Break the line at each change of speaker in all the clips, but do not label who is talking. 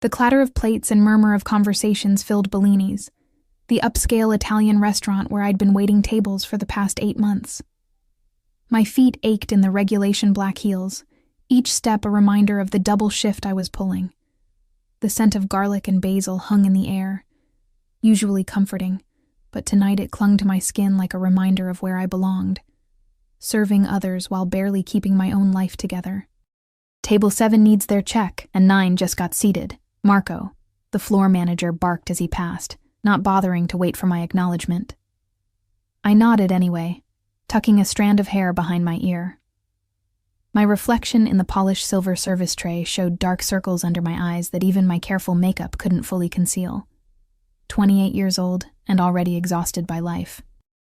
The clatter of plates and murmur of conversations filled Bellini's, the upscale Italian restaurant where I'd been waiting tables for the past 8 months. My feet ached in the regulation black heels, each step a reminder of the double shift I was pulling. The scent of garlic and basil hung in the air, usually comforting, but tonight it clung to my skin like a reminder of where I belonged, serving others while barely keeping my own life together. Table 7 needs their check, and 9 just got seated. Marco, the floor manager, barked as he passed, not bothering to wait for my acknowledgement. I nodded anyway, tucking a strand of hair behind my ear. My reflection in the polished silver service tray showed dark circles under my eyes that even my careful makeup couldn't fully conceal. 28 years old and already exhausted by life.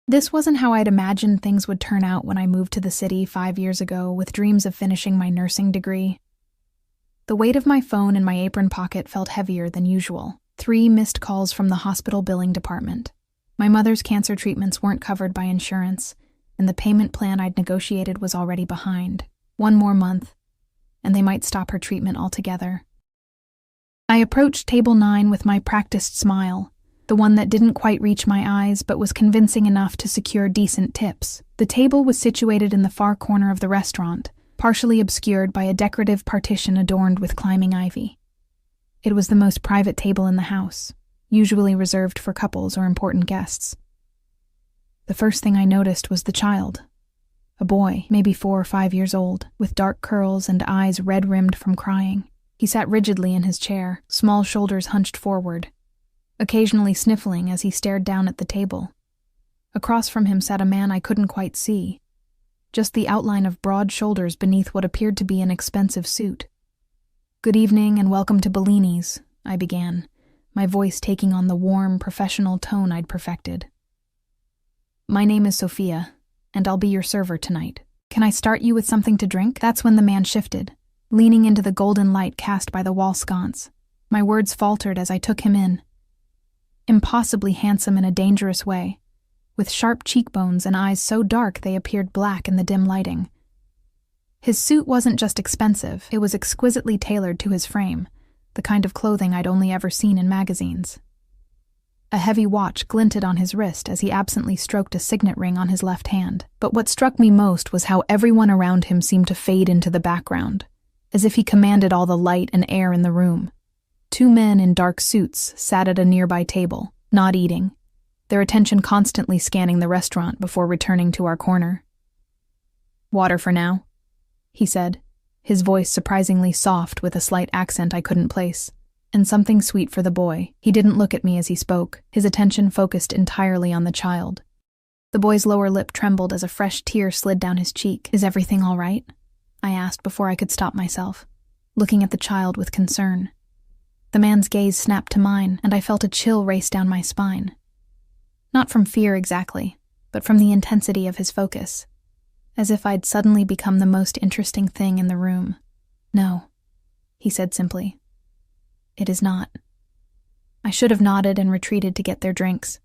This wasn't how I'd imagined things would turn out when I moved to the city 5 years ago with dreams of finishing my nursing degree. The weight of my phone in my apron pocket felt heavier than usual. 3 missed calls from the hospital billing department. My mother's cancer treatments weren't covered by insurance, and the payment plan I'd negotiated was already behind. 1 more month, and they might stop her treatment altogether. I approached table 9 with my practiced smile, the one that didn't quite reach my eyes but was convincing enough to secure decent tips. The table was situated in the far corner of the restaurant, partially obscured by a decorative partition adorned with climbing ivy. It was the most private table in the house, usually reserved for couples or important guests. The first thing I noticed was the child. A boy, maybe 4 or 5 years old, with dark curls and eyes red-rimmed from crying. He sat rigidly in his chair, small shoulders hunched forward, occasionally sniffling as he stared down at the table. Across from him sat a man I couldn't quite see, just the outline of broad shoulders beneath what appeared to be an expensive suit. "Good evening and welcome to Bellini's," I began, my voice taking on the warm, professional tone I'd perfected. "My name is Sophia, and I'll be your server tonight. Can I start you with something to drink?" That's when the man shifted, leaning into the golden light cast by the wall sconce. My words faltered as I took him in. Impossibly handsome in a dangerous way, with sharp cheekbones and eyes so dark they appeared black in the dim lighting. His suit wasn't just expensive, it was exquisitely tailored to his frame, the kind of clothing I'd only ever seen in magazines. A heavy watch glinted on his wrist as he absently stroked a signet ring on his left hand. But what struck me most was how everyone around him seemed to fade into the background, as if he commanded all the light and air in the room. 2 men in dark suits sat at a nearby table, not eating, their attention constantly scanning the restaurant before returning to our corner. "Water for now," he said, his voice surprisingly soft with a slight accent I couldn't place. "And something sweet for the boy." He didn't look at me as he spoke, his attention focused entirely on the child. The boy's lower lip trembled as a fresh tear slid down his cheek. "Is everything all right?" I asked before I could stop myself, looking at the child with concern. The man's gaze snapped to mine, and I felt a chill race down my spine. Not from fear exactly, but from the intensity of his focus, as if I'd suddenly become the most interesting thing in the room. "No," he said simply. "It is not." I should have nodded and retreated to get their drinks.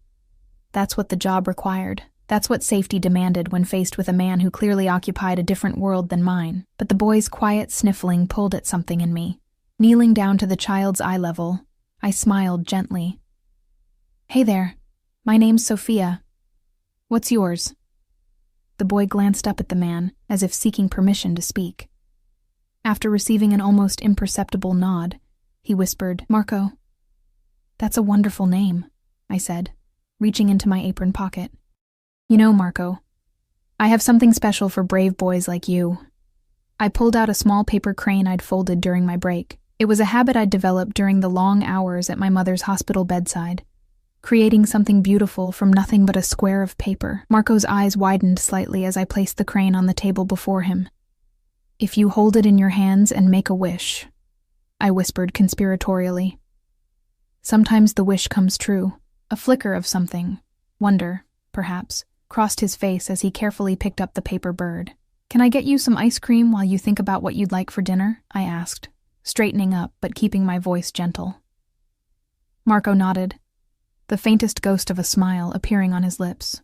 That's what the job required. That's what safety demanded when faced with a man who clearly occupied a different world than mine. But the boy's quiet sniffling pulled at something in me. Kneeling down to the child's eye level, I smiled gently. "Hey there, my name's Sophia. What's yours?" The boy glanced up at the man, as if seeking permission to speak. After receiving an almost imperceptible nod, he whispered, "Marco." "That's a wonderful name," I said, reaching into my apron pocket. "You know, Marco, I have something special for brave boys like you." I pulled out a small paper crane I'd folded during my break. It was a habit I'd developed during the long hours at my mother's hospital bedside, creating something beautiful from nothing but a square of paper. Marco's eyes widened slightly as I placed the crane on the table before him. "If you hold it in your hands and make a wish," I whispered conspiratorially. Sometimes the wish comes true. A flicker of something, wonder, perhaps, crossed his face as he carefully picked up the paper bird. "Can I get you some ice cream while you think about what you'd like for dinner?" I asked, straightening up but keeping my voice gentle. Marco nodded, the faintest ghost of a smile appearing on his lips.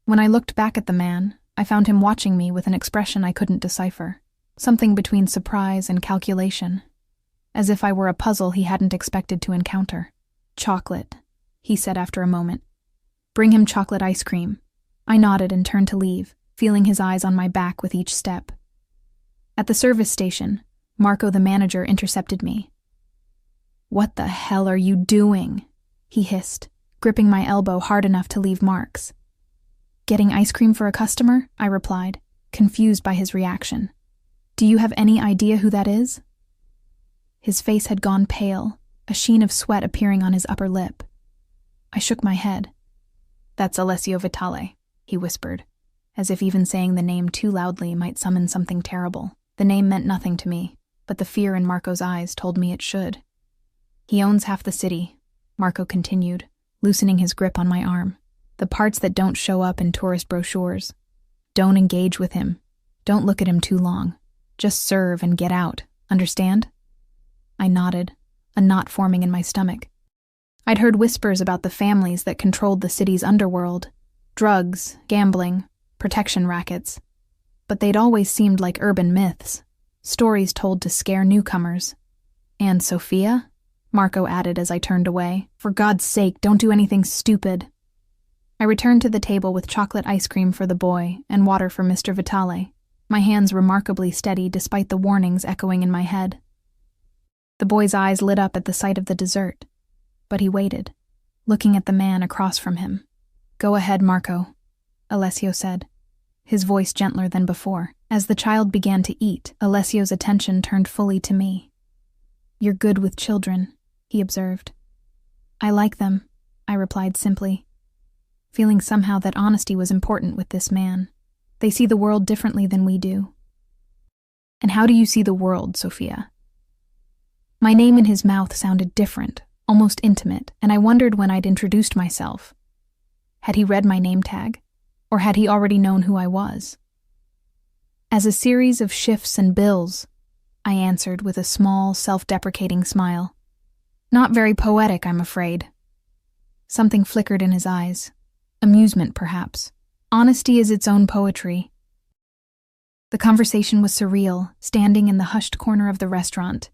When I looked back at the man, I found him watching me with an expression I couldn't decipher, something between surprise and calculation. as if I were a puzzle he hadn't expected to encounter. "Chocolate," he said after a moment. "Bring him chocolate ice cream." I nodded and turned to leave, feeling his eyes on my back with each step. At the service station, Marco the manager intercepted me. "What the hell are you doing?" he hissed, gripping my elbow hard enough to leave marks. "Getting ice cream for a customer?" I replied, confused by his reaction. "Do you have any idea who that is?" His face had gone pale, a sheen of sweat appearing on his upper lip. I shook my head. "That's Alessio Vitale," he whispered, as if even saying the name too loudly might summon something terrible. The name meant nothing to me, but the fear in Marco's eyes told me it should. "He owns half the city," Marco continued, loosening his grip on my arm. "The parts that don't show up in tourist brochures. Don't engage with him. Don't look at him too long. Just serve and get out. Understand?" I nodded, a knot forming in my stomach. I'd heard whispers about the families that controlled the city's underworld. Drugs, gambling, protection rackets. But they'd always seemed like urban myths, stories told to scare newcomers. "And Sophia?" Marco added as I turned away. "For God's sake, don't do anything stupid." I returned to the table with chocolate ice cream for the boy and water for Mr. Vitale, my hands remarkably steady despite the warnings echoing in my head. The boy's eyes lit up at the sight of the dessert, but he waited, looking at the man across from him. "Go ahead, Marco," Alessio said, his voice gentler than before. As the child began to eat, Alessio's attention turned fully to me. "You're good with children," he observed. "I like them," I replied simply, feeling somehow that honesty was important with this man. They see the world differently than we do. "And how do you see the world, Sophia?" My name in his mouth sounded different, almost intimate, and I wondered when I'd introduced myself. Had he read my name tag, or had he already known who I was? "As a series of shifts and bills," I answered with a small, self-deprecating smile. "Not very poetic, I'm afraid." Something flickered in his eyes. Amusement, perhaps. Honesty is its own poetry. The conversation was surreal, standing in the hushed corner of the restaurant,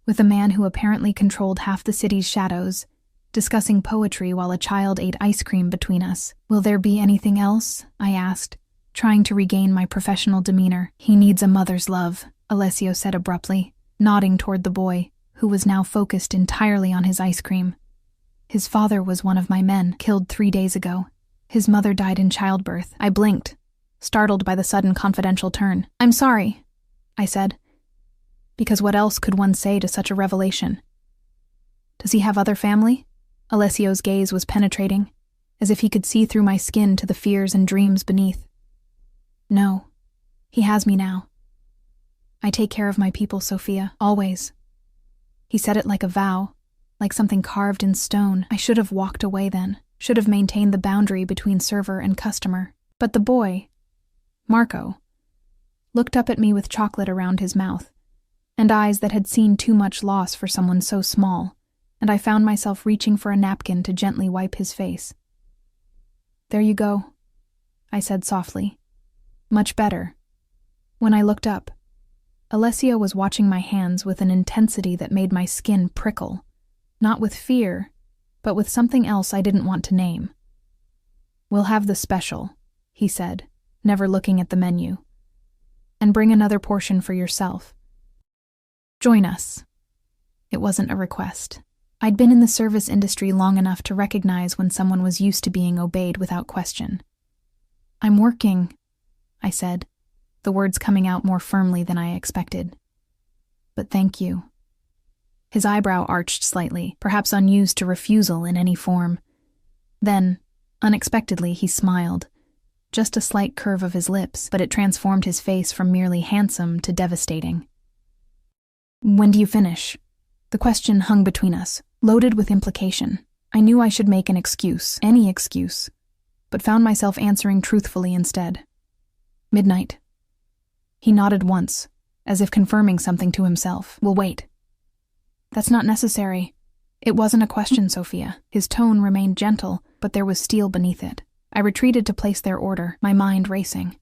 with a man who apparently controlled half the city's shadows, discussing poetry while a child ate ice cream between us. "Will there be anything else?" I asked, trying to regain my professional demeanor. "He needs a mother's love," Alessio said abruptly, nodding toward the boy, who was now focused entirely on his ice cream. "His father was one of my men, killed 3 days ago. His mother died in childbirth." I blinked, startled by the sudden confidential turn. "I'm sorry," I said, because what else could one say to such a revelation? "Does he have other family?" Alessio's gaze was penetrating, as if he could see through my skin to the fears and dreams beneath. "No, he has me now. I take care of my people, Sophia, always." He said it like a vow, like something carved in stone. I should have walked away then, should have maintained the boundary between server and customer. But the boy, Marco, looked up at me with chocolate around his mouth, and eyes that had seen too much loss for someone so small, and I found myself reaching for a napkin to gently wipe his face. "There you go," I said softly. "Much better." When I looked up, Alessio was watching my hands with an intensity that made my skin prickle, not with fear, but with something else I didn't want to name. "We'll have the special," he said, never looking at the menu. "And bring another portion for yourself. Join us." It wasn't a request. I'd been in the service industry long enough to recognize when someone was used to being obeyed without question. "I'm working," I said, the words coming out more firmly than I expected. "But thank you." His eyebrow arched slightly, perhaps unused to refusal in any form. Then, unexpectedly, he smiled. Just a slight curve of his lips, but it transformed his face from merely handsome to devastating. "When do you finish?" The question hung between us, loaded with implication. I knew I should make an excuse, any excuse, but found myself answering truthfully instead. "Midnight." He nodded once, as if confirming something to himself. "We'll wait." "That's not necessary." It wasn't a question, Sophia. His tone remained gentle, but there was steel beneath it. I retreated to place their order, my mind racing.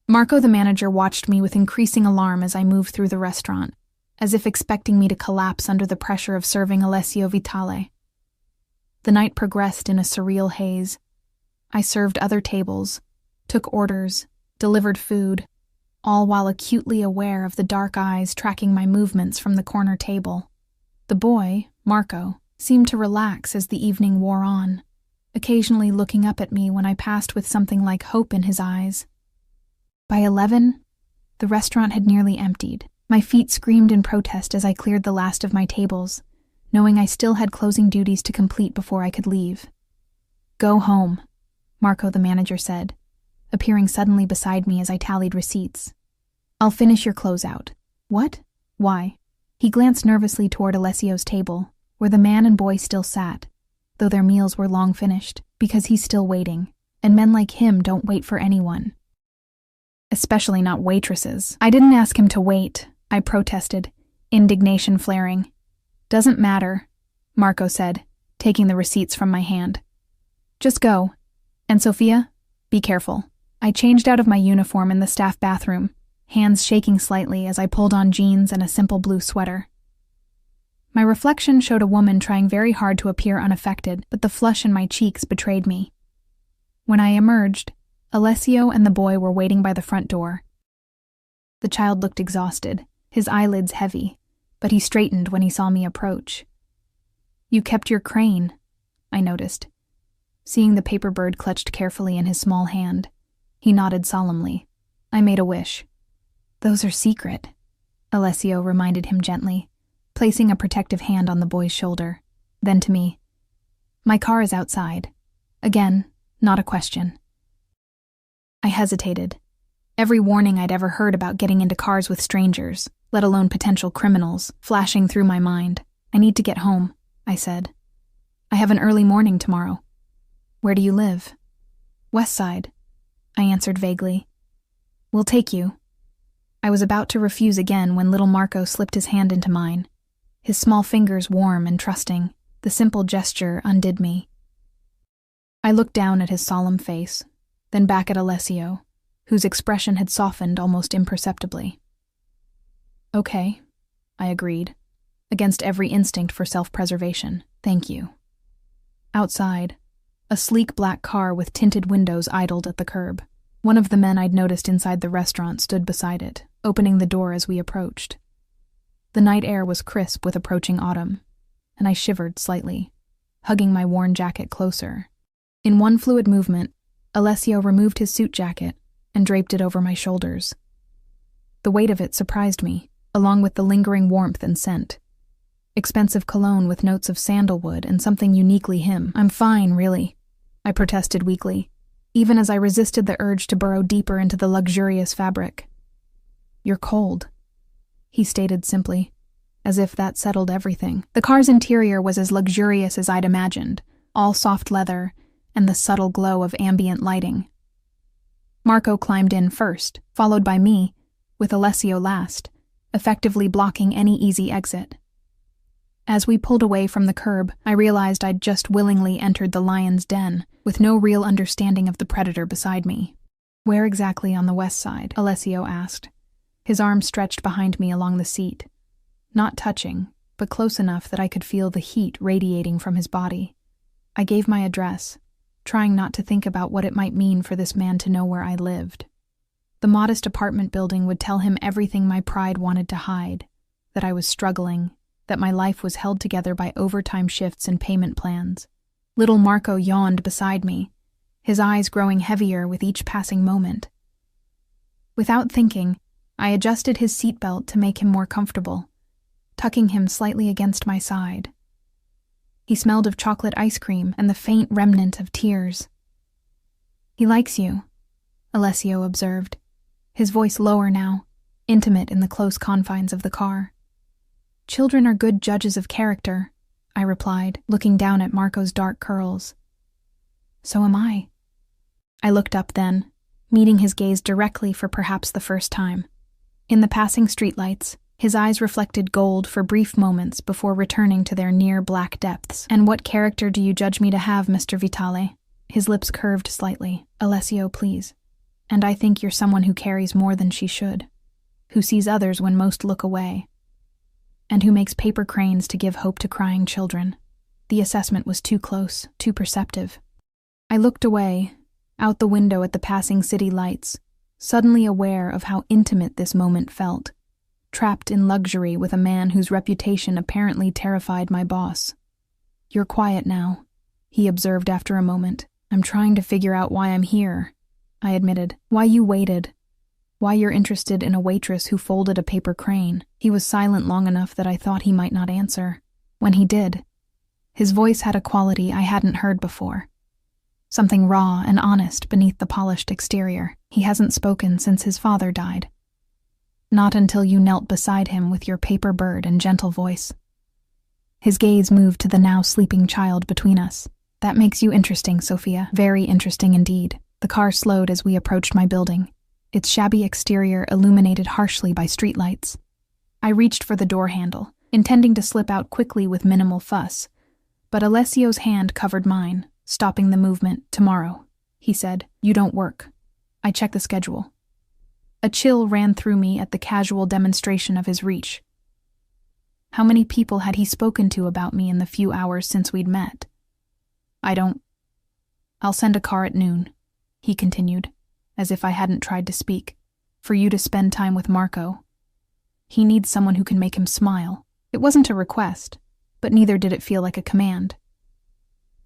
Marco the manager watched me with increasing alarm as I moved through the restaurant, as if expecting me to collapse under the pressure of serving Alessio Vitale. The night progressed in a surreal haze. I served other tables, took orders, delivered food, all while acutely aware of the dark eyes tracking my movements from the corner table. The boy, Marco, seemed to relax as the evening wore on, occasionally looking up at me when I passed with something like hope in his eyes. By 11, the restaurant had nearly emptied. My feet screamed in protest as I cleared the last of my tables, knowing I still had closing duties to complete before I could leave. "Go home," Marco the manager said, appearing suddenly beside me as I tallied receipts. "I'll finish your closeout." "What? Why?" He glanced nervously toward Alessio's table, where the man and boy still sat, though their meals were long finished, because he's still waiting, and men like him don't wait for anyone. Especially not waitresses. "I didn't ask him to wait," I protested, indignation flaring. "Doesn't matter," Marco said, taking the receipts from my hand. "Just go. And Sophia, be careful." I changed out of my uniform in the staff bathroom, hands shaking slightly as I pulled on jeans and a simple blue sweater. My reflection showed a woman trying very hard to appear unaffected, but the flush in my cheeks betrayed me. When I emerged, Alessio and the boy were waiting by the front door. The child looked exhausted, his eyelids heavy, but he straightened when he saw me approach. "You kept your crane," I noticed. Seeing the paper bird clutched carefully in his small hand, he nodded solemnly. I made a wish. "Those are secret," Alessio reminded him gently, placing a protective hand on the boy's shoulder. Then to me, "My car is outside." Again, not a question. I hesitated. Every warning I'd ever heard about getting into cars with strangers, let alone potential criminals, flashing through my mind. "I need to get home," I said. "I have an early morning tomorrow." "Where do you live?" "West Side," I answered vaguely. "We'll take you." I was about to refuse again when little Marco slipped his hand into mine. His small fingers warm and trusting, the simple gesture undid me. I looked down at his solemn face, then back at Alessio, whose expression had softened almost imperceptibly. "Okay," I agreed, against every instinct for self-preservation. "Thank you." Outside, a sleek black car with tinted windows idled at the curb. One of the men I'd noticed inside the restaurant stood beside it, opening the door as we approached. The night air was crisp with approaching autumn, and I shivered slightly, hugging my worn jacket closer. In one fluid movement, Alessio removed his suit jacket and draped it over my shoulders. The weight of it surprised me, along with the lingering warmth and scent. Expensive cologne with notes of sandalwood and something uniquely him. "I'm fine, really," I protested weakly, even as I resisted the urge to burrow deeper into the luxurious fabric. "You're cold," he stated simply, as if that settled everything. The car's interior was as luxurious as I'd imagined, all soft leather and the subtle glow of ambient lighting. Marco climbed in first, followed by me, with Alessio last, effectively blocking any easy exit. As we pulled away from the curb, I realized I'd just willingly entered the lion's den, with no real understanding of the predator beside me. "Where exactly on the west side?" Alessio asked, his arm stretched behind me along the seat, not touching, but close enough that I could feel the heat radiating from his body. I gave my address, trying not to think about what it might mean for this man to know where I lived. The modest apartment building would tell him everything my pride wanted to hide, that I was struggling, that my life was held together by overtime shifts and payment plans. Little Marco yawned beside me, his eyes growing heavier with each passing moment. Without thinking, I adjusted his seatbelt to make him more comfortable, tucking him slightly against my side. He smelled of chocolate ice cream and the faint remnant of tears. "He likes you," Alessio observed, his voice lower now, intimate in the close confines of the car. "Children are good judges of character," I replied, looking down at Marco's dark curls. "So am I." I looked up then, meeting his gaze directly for perhaps the first time. In the passing streetlights, his eyes reflected gold for brief moments before returning to their near black depths. "And what character do you judge me to have, Mr. Vitale?" His lips curved slightly. "Alessio, please. And I think you're someone who carries more than she should, who sees others when most look away." and who makes paper cranes to give hope to crying children. The assessment was too close, too perceptive. I looked away, out the window at the passing city lights, suddenly aware of how intimate this moment felt, trapped in luxury with a man whose reputation apparently terrified my boss. "You're quiet now," he observed after a moment. "I'm trying to figure out why I'm here," I admitted. "Why you waited. Why you're interested in a waitress who folded a paper crane." He was silent long enough that I thought he might not answer. When he did, his voice had a quality I hadn't heard before. Something raw and honest beneath the polished exterior. "He hasn't spoken since his father died. Not until you knelt beside him with your paper bird and gentle voice." His gaze moved to the now sleeping child between us. "That makes you interesting, Sophia. Very interesting indeed." The car slowed as we approached my building, its shabby exterior illuminated harshly by streetlights. I reached for the door handle, intending to slip out quickly with minimal fuss, but Alessio's hand covered mine, stopping the movement. "Tomorrow," he said. "You don't work." I checked the schedule. A chill ran through me at the casual demonstration of his reach. How many people had he spoken to about me in the few hours since we'd met? "I'll send a car at noon," he continued, as if I hadn't tried to speak, "for you to spend time with Marco. He needs someone who can make him smile." It wasn't a request, but neither did it feel like a command.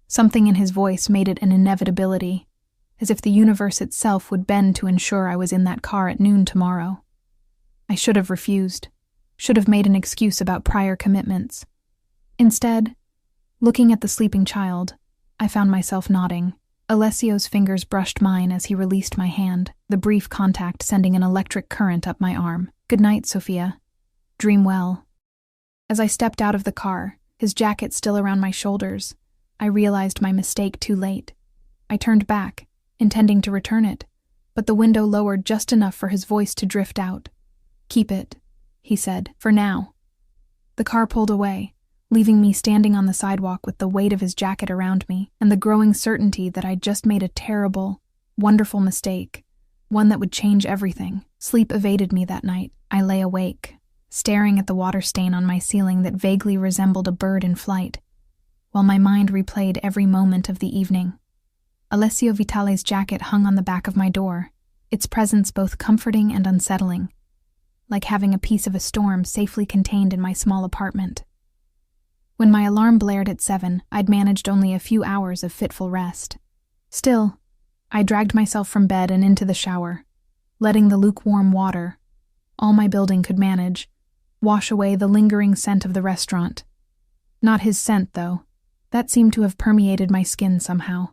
Something in his voice made it an inevitability, as if the universe itself would bend to ensure I was in that car at noon tomorrow. I should have refused, should have made an excuse about prior commitments. Instead, looking at the sleeping child, I found myself nodding. Alessio's fingers brushed mine as he released my hand, the brief contact sending an electric current up my arm. "Good night, Sophia. Dream well." As I stepped out of the car, his jacket still around my shoulders, I realized my mistake too late. I turned back, intending to return it, but the window lowered just enough for his voice to drift out. "Keep it," he said, "for now." The car pulled away, leaving me standing on the sidewalk with the weight of his jacket around me and the growing certainty that I'd just made a terrible, wonderful mistake, one that would change everything. Sleep evaded me that night. I lay awake, staring at the water stain on my ceiling that vaguely resembled a bird in flight, while my mind replayed every moment of the evening. Alessio Vitale's jacket hung on the back of my door, its presence both comforting and unsettling, like having a piece of a storm safely contained in my small apartment. When my alarm blared at 7, I'd managed only a few hours of fitful rest. Still, I dragged myself from bed and into the shower, letting the lukewarm water, all my building could manage, wash away the lingering scent of the restaurant. Not his scent, though. That seemed to have permeated my skin somehow.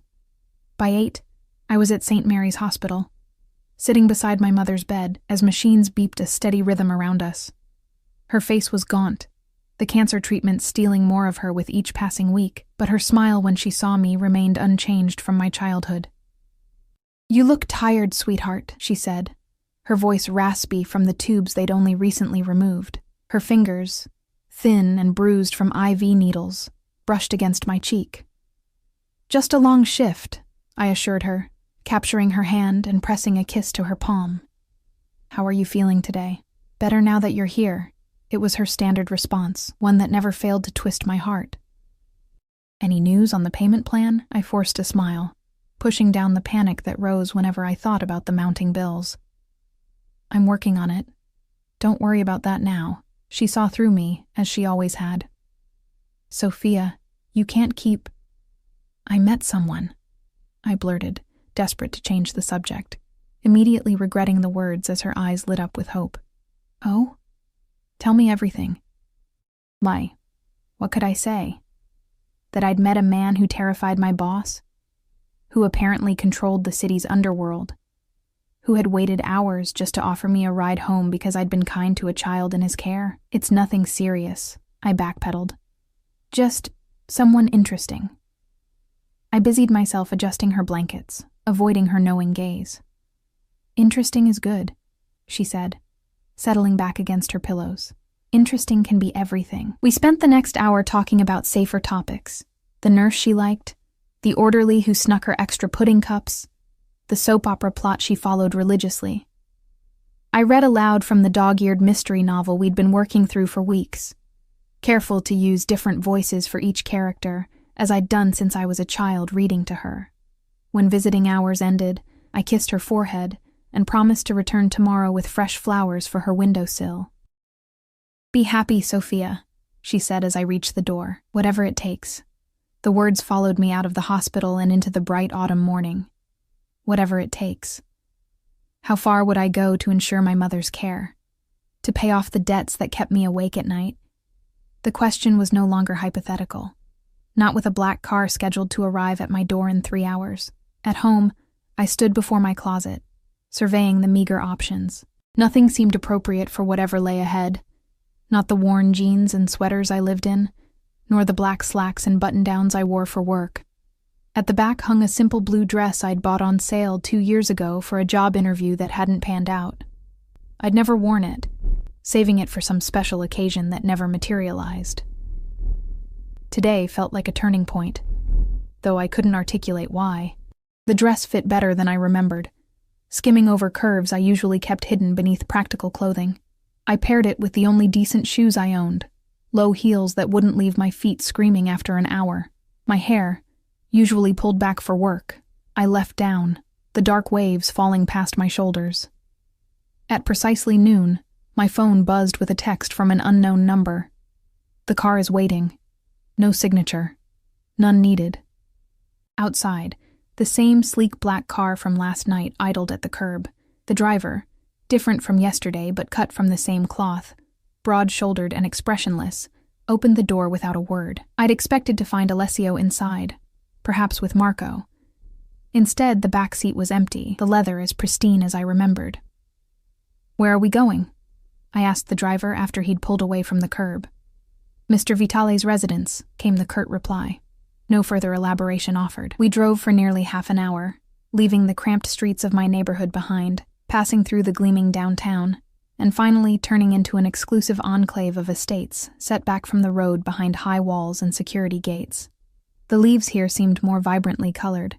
By 8, I was at St. Mary's Hospital, sitting beside my mother's bed as machines beeped a steady rhythm around us. Her face was gaunt, the cancer treatment stealing more of her with each passing week, but her smile when she saw me remained unchanged from my childhood. "You look tired, sweetheart," she said, her voice raspy from the tubes they'd only recently removed. Her fingers, thin and bruised from IV needles, brushed against my cheek. "Just a long shift," I assured her, capturing her hand and pressing a kiss to her palm. "How are you feeling today?" "Better now that you're here." It was her standard response, one that never failed to twist my heart. "Any news on the payment plan?" I forced a smile, pushing down the panic that rose whenever I thought about the mounting bills. "I'm working on it. Don't worry about that now." She saw through me, as she always had. "Sophia, you can't keep—" "I met someone," I blurted, desperate to change the subject, immediately regretting the words as her eyes lit up with hope. "Oh? Tell me everything." "Why, what could I say? That I'd met a man who terrified my boss, who apparently controlled the city's underworld, who had waited hours just to offer me a ride home because I'd been kind to a child in his care. It's nothing serious," I backpedaled. "Just someone interesting." I busied myself adjusting her blankets, avoiding her knowing gaze. "Interesting is good," she said, settling back against her pillows. "Interesting can be everything." We spent the next hour talking about safer topics. The nurse she liked, the orderly who snuck her extra pudding cups, the soap opera plot she followed religiously. I read aloud from the dog-eared mystery novel we'd been working through for weeks, careful to use different voices for each character, as I'd done since I was a child reading to her. When visiting hours ended, I kissed her forehead and promised to return tomorrow with fresh flowers for her windowsill. "Be happy, Sophia," she said as I reached the door, "whatever it takes." The words followed me out of the hospital and into the bright autumn morning. Whatever it takes. How far would I go to ensure my mother's care? To pay off the debts that kept me awake at night? The question was no longer hypothetical. Not with a black car scheduled to arrive at my door in 3 hours. At home, I stood before my closet, surveying the meager options. Nothing seemed appropriate for whatever lay ahead. Not the worn jeans and sweaters I lived in, nor the black slacks and button-downs I wore for work. At the back hung a simple blue dress I'd bought on sale 2 years ago for a job interview that hadn't panned out. I'd never worn it, saving it for some special occasion that never materialized. Today felt like a turning point, though I couldn't articulate why. The dress fit better than I remembered, skimming over curves I usually kept hidden beneath practical clothing. I paired it with the only decent shoes I owned, low heels that wouldn't leave my feet screaming after an hour. My hair, usually pulled back for work, I left down, the dark waves falling past my shoulders. At precisely noon, my phone buzzed with a text from an unknown number. "The car is waiting. No signature. None needed." Outside, the same sleek black car from last night idled at the curb. The driver, different from yesterday but cut from the same cloth, broad-shouldered and expressionless, opened the door without a word. I'd expected to find Alessio inside, perhaps with Marco. Instead, the back seat was empty, the leather as pristine as I remembered. "Where are we going?" I asked the driver after he'd pulled away from the curb. "Mr. Vitale's residence," came the curt reply. No further elaboration offered. We drove for nearly half an hour, leaving the cramped streets of my neighborhood behind, passing through the gleaming downtown, and finally turning into an exclusive enclave of estates set back from the road behind high walls and security gates. The leaves here seemed more vibrantly colored,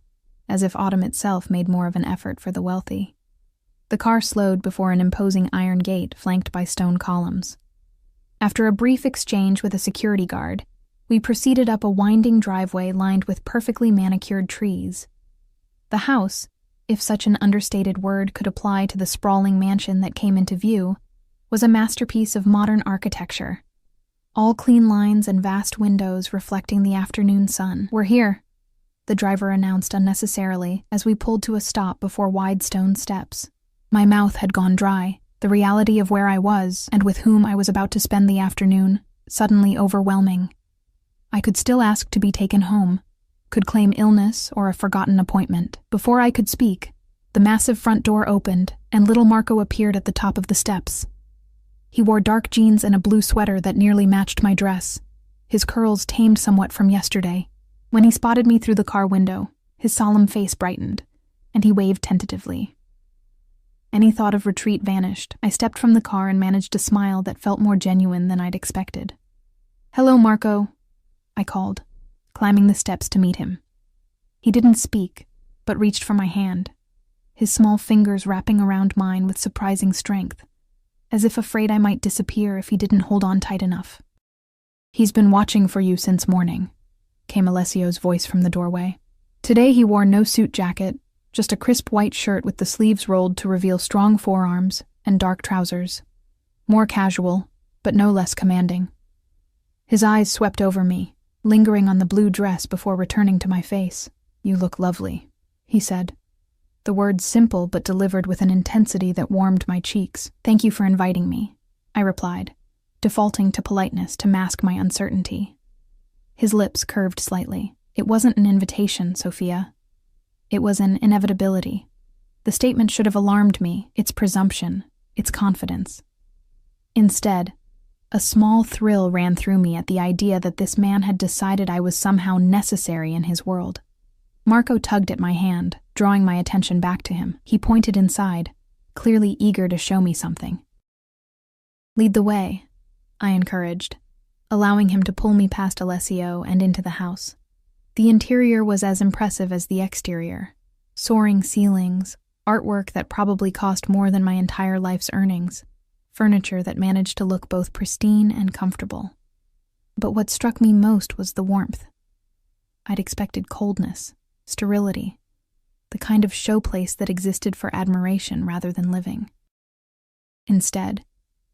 as if autumn itself made more of an effort for the wealthy. The car slowed before an imposing iron gate flanked by stone columns. After a brief exchange with a security guard, we proceeded up a winding driveway lined with perfectly manicured trees. The house, if such an understated word could apply to the sprawling mansion that came into view, was a masterpiece of modern architecture. All clean lines and vast windows reflecting the afternoon sun. "We're here," the driver announced unnecessarily as we pulled to a stop before wide stone steps. My mouth had gone dry, the reality of where I was and with whom I was about to spend the afternoon, suddenly overwhelming. I could still ask to be taken home, could claim illness or a forgotten appointment. Before I could speak, the massive front door opened and little Marco appeared at the top of the steps. He wore dark jeans and a blue sweater that nearly matched my dress, his curls tamed somewhat from yesterday. When he spotted me through the car window, his solemn face brightened, and he waved tentatively. Any thought of retreat vanished. I stepped from the car and managed a smile that felt more genuine than I'd expected. "Hello, Marco," I called, climbing the steps to meet him. He didn't speak, but reached for my hand, his small fingers wrapping around mine with surprising strength, as if afraid I might disappear if he didn't hold on tight enough. "He's been watching for you since morning," came Alessio's voice from the doorway. Today he wore no suit jacket, just a crisp white shirt with the sleeves rolled to reveal strong forearms and dark trousers. More casual, but no less commanding. His eyes swept over me, lingering on the blue dress before returning to my face. "You look lovely," he said. The words simple but delivered with an intensity that warmed my cheeks. "Thank you for inviting me," I replied, defaulting to politeness to mask my uncertainty. His lips curved slightly. "It wasn't an invitation, Sophia. It was an inevitability. The statement should have alarmed me, its presumption, its confidence. Instead, a small thrill ran through me at the idea that this man had decided I was somehow necessary in his world. Marco tugged at my hand, drawing my attention back to him. He pointed inside, clearly eager to show me something. "Lead the way," I encouraged, allowing him to pull me past Alessio and into the house. The interior was as impressive as the exterior. Soaring ceilings, artwork that probably cost more than my entire life's earnings, furniture that managed to look both pristine and comfortable. But what struck me most was the warmth. I'd expected coldness, sterility, the kind of showplace that existed for admiration rather than living. Instead,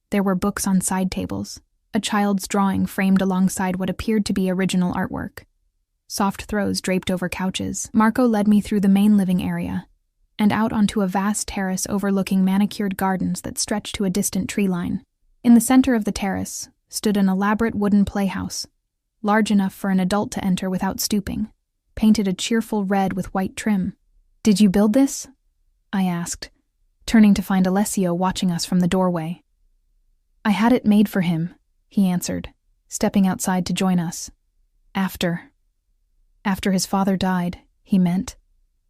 there were books on side tables, a child's drawing framed alongside what appeared to be original artwork, soft throws draped over couches. Marco led me through the main living area and out onto a vast terrace overlooking manicured gardens that stretched to a distant tree line. In the center of the terrace stood an elaborate wooden playhouse, large enough for an adult to enter without stooping, painted a cheerful red with white trim. "Did you build this?" I asked, turning to find Alessio watching us from the doorway. "I had it made for him," he answered, stepping outside to join us. After his father died, he meant.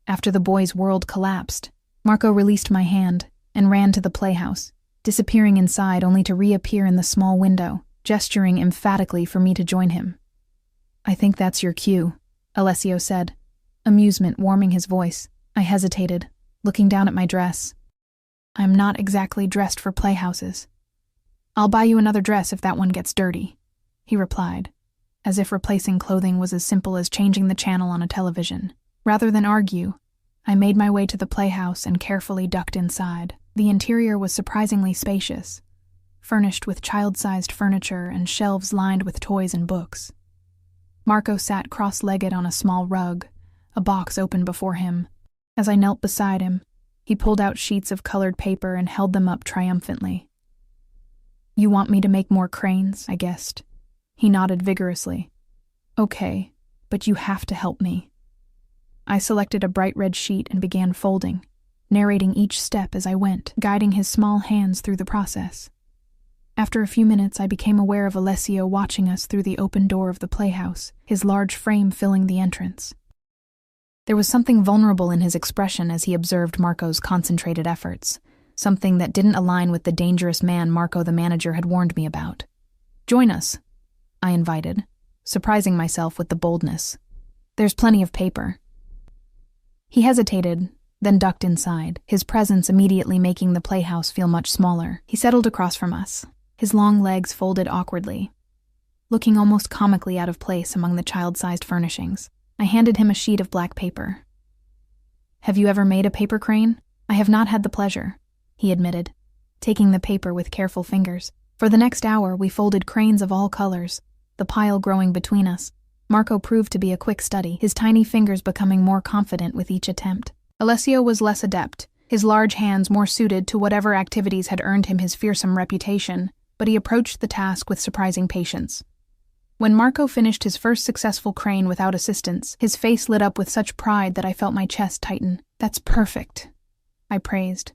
After the boy's world collapsed. Marco released my hand and ran to the playhouse, disappearing inside only to reappear in the small window, gesturing emphatically for me to join him. "I think that's your cue," Alessio said, amusement warming his voice. I hesitated, looking down at my dress. "I'm not exactly dressed for playhouses." "I'll buy you another dress if that one gets dirty," he replied, as if replacing clothing was as simple as changing the channel on a television. Rather than argue, I made my way to the playhouse and carefully ducked inside. The interior was surprisingly spacious, furnished with child-sized furniture and shelves lined with toys and books. Marco sat cross-legged on a small rug, a box open before him. As I knelt beside him, he pulled out sheets of colored paper and held them up triumphantly. "You want me to make more cranes?" I guessed. He nodded vigorously. "Okay, but you have to help me." I selected a bright red sheet and began folding, narrating each step as I went, guiding his small hands through the process. After a few minutes, I became aware of Alessio watching us through the open door of the playhouse, his large frame filling the entrance. There was something vulnerable in his expression as he observed Marco's concentrated efforts, something that didn't align with the dangerous man Marco the manager had warned me about. "Join us," I invited, surprising myself with the boldness. "There's plenty of paper." He hesitated, then ducked inside, his presence immediately making the playhouse feel much smaller. He settled across from us, his long legs folded awkwardly, looking almost comically out of place among the child-sized furnishings. I handed him a sheet of black paper. "Have you ever made a paper crane?" "I have not had the pleasure," he admitted, taking the paper with careful fingers. For the next hour, we folded cranes of all colors, the pile growing between us. Marco proved to be a quick study, his tiny fingers becoming more confident with each attempt. Alessio was less adept, his large hands more suited to whatever activities had earned him his fearsome reputation, but he approached the task with surprising patience. When Marco finished his first successful crane without assistance, his face lit up with such pride that I felt my chest tighten. "That's perfect," I praised,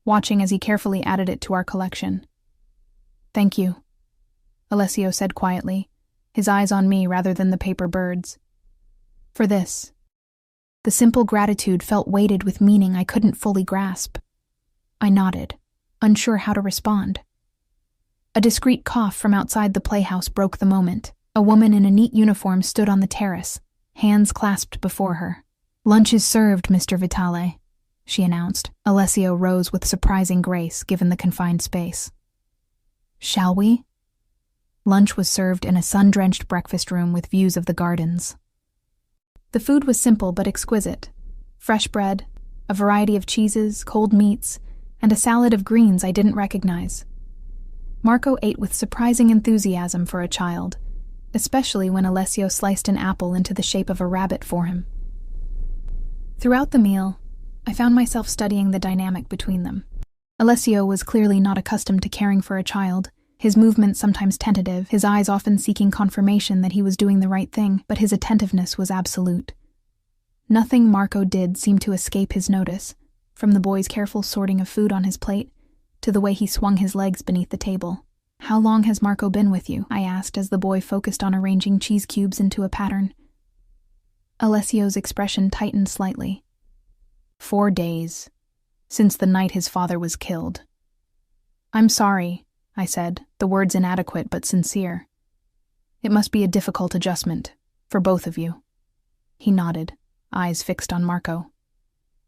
watching as he carefully added it to our collection. "Thank you," Alessio said quietly, his eyes on me rather than the paper birds. "For this." The simple gratitude felt weighted with meaning I couldn't fully grasp. I nodded, unsure how to respond. A discreet cough from outside the playhouse broke the moment. A woman in a neat uniform stood on the terrace, hands clasped before her. "Lunch is served, Mr. Vitale," she announced. Alessio rose with surprising grace given the confined space. "Shall we?" Lunch was served in a sun-drenched breakfast room with views of the gardens. The food was simple but exquisite. Fresh bread, a variety of cheeses, cold meats, and a salad of greens I didn't recognize. Marco ate with surprising enthusiasm for a child, especially when Alessio sliced an apple into the shape of a rabbit for him. Throughout the meal, I found myself studying the dynamic between them. Alessio was clearly not accustomed to caring for a child, his movements sometimes tentative, his eyes often seeking confirmation that he was doing the right thing, but his attentiveness was absolute. Nothing Marco did seemed to escape his notice, from the boy's careful sorting of food on his plate to the way he swung his legs beneath the table. "How long has Marco been with you?" I asked as the boy focused on arranging cheese cubes into a pattern. Alessio's expression tightened slightly. 4 days, since the night his father was killed. "I'm sorry," I said, the words inadequate but sincere. "It must be a difficult adjustment, for both of you." He nodded, eyes fixed on Marco.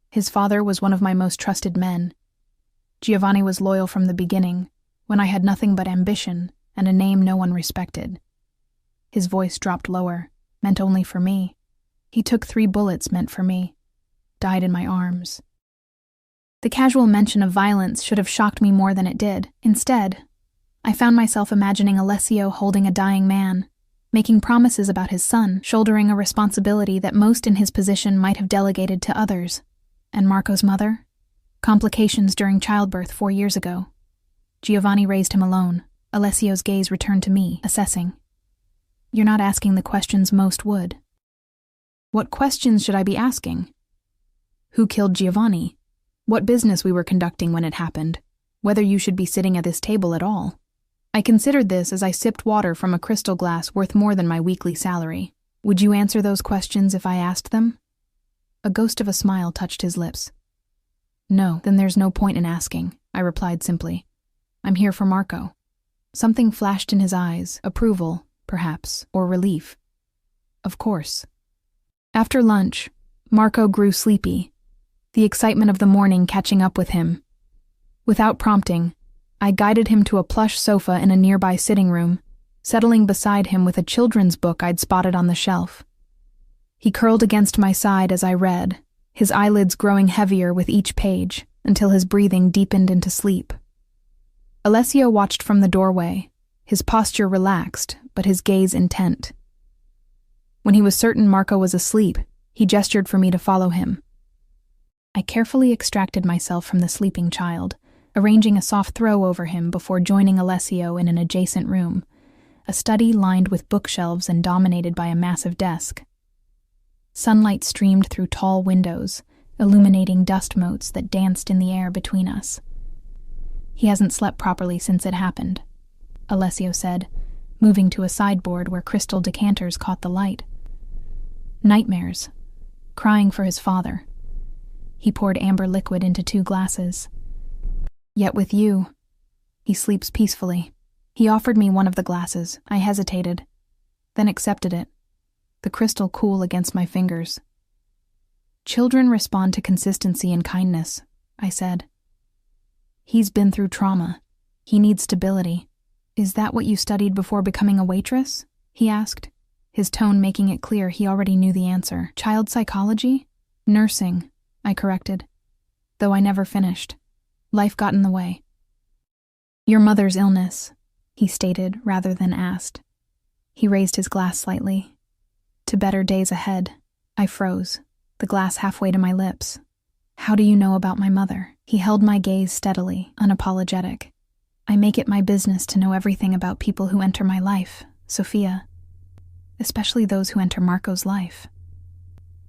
"His father was one of my most trusted men. Giovanni was loyal from the beginning, when I had nothing but ambition and a name no one respected. His voice dropped lower, meant only for me. He took 3 bullets meant for me, died in my arms. The casual mention of violence should have shocked me more than it did. Instead, I found myself imagining Alessio holding a dying man, making promises about his son, shouldering a responsibility that most in his position might have delegated to others. And Marco's mother? Complications during childbirth 4 years ago. Giovanni raised him alone. Alessio's gaze returned to me, assessing. You're not asking the questions most would. What questions should I be asking? Who killed Giovanni? What business we were conducting when it happened? Whether you should be sitting at this table at all? I considered this as I sipped water from a crystal glass worth more than my weekly salary. Would you answer those questions if I asked them? A ghost of a smile touched his lips. No, then there's no point in asking, I replied simply. I'm here for Marco. Something flashed in his eyes, approval, perhaps, or relief. Of course. After lunch, Marco grew sleepy, the excitement of the morning catching up with him. Without prompting, I guided him to a plush sofa in a nearby sitting room, settling beside him with a children's book I'd spotted on the shelf. He curled against my side as I read, his eyelids growing heavier with each page until his breathing deepened into sleep. Alessio watched from the doorway, his posture relaxed, but his gaze intent. When he was certain Marco was asleep, he gestured for me to follow him. I carefully extracted myself from the sleeping child, arranging a soft throw over him before joining Alessio in an adjacent room, a study lined with bookshelves and dominated by a massive desk. Sunlight streamed through tall windows, illuminating dust motes that danced in the air between us. He hasn't slept properly since it happened, Alessio said, moving to a sideboard where crystal decanters caught the light. Nightmares, crying for his father. He poured amber liquid into 2 glasses. Yet with you, he sleeps peacefully. He offered me one of the glasses. I hesitated, then accepted it, the crystal cool against my fingers. Children respond to consistency and kindness, I said. He's been through trauma. He needs stability. Is that what you studied before becoming a waitress? He asked, his tone making it clear he already knew the answer. Child psychology? Nursing, I corrected, though I never finished. Life got in the way. Your mother's illness, he stated rather than asked. He raised his glass slightly. To better days ahead. I froze, the glass halfway to my lips. How do you know about my mother? He held my gaze steadily, unapologetic. I make it my business to know everything about people who enter my life, Sophia. Especially those who enter Marco's life.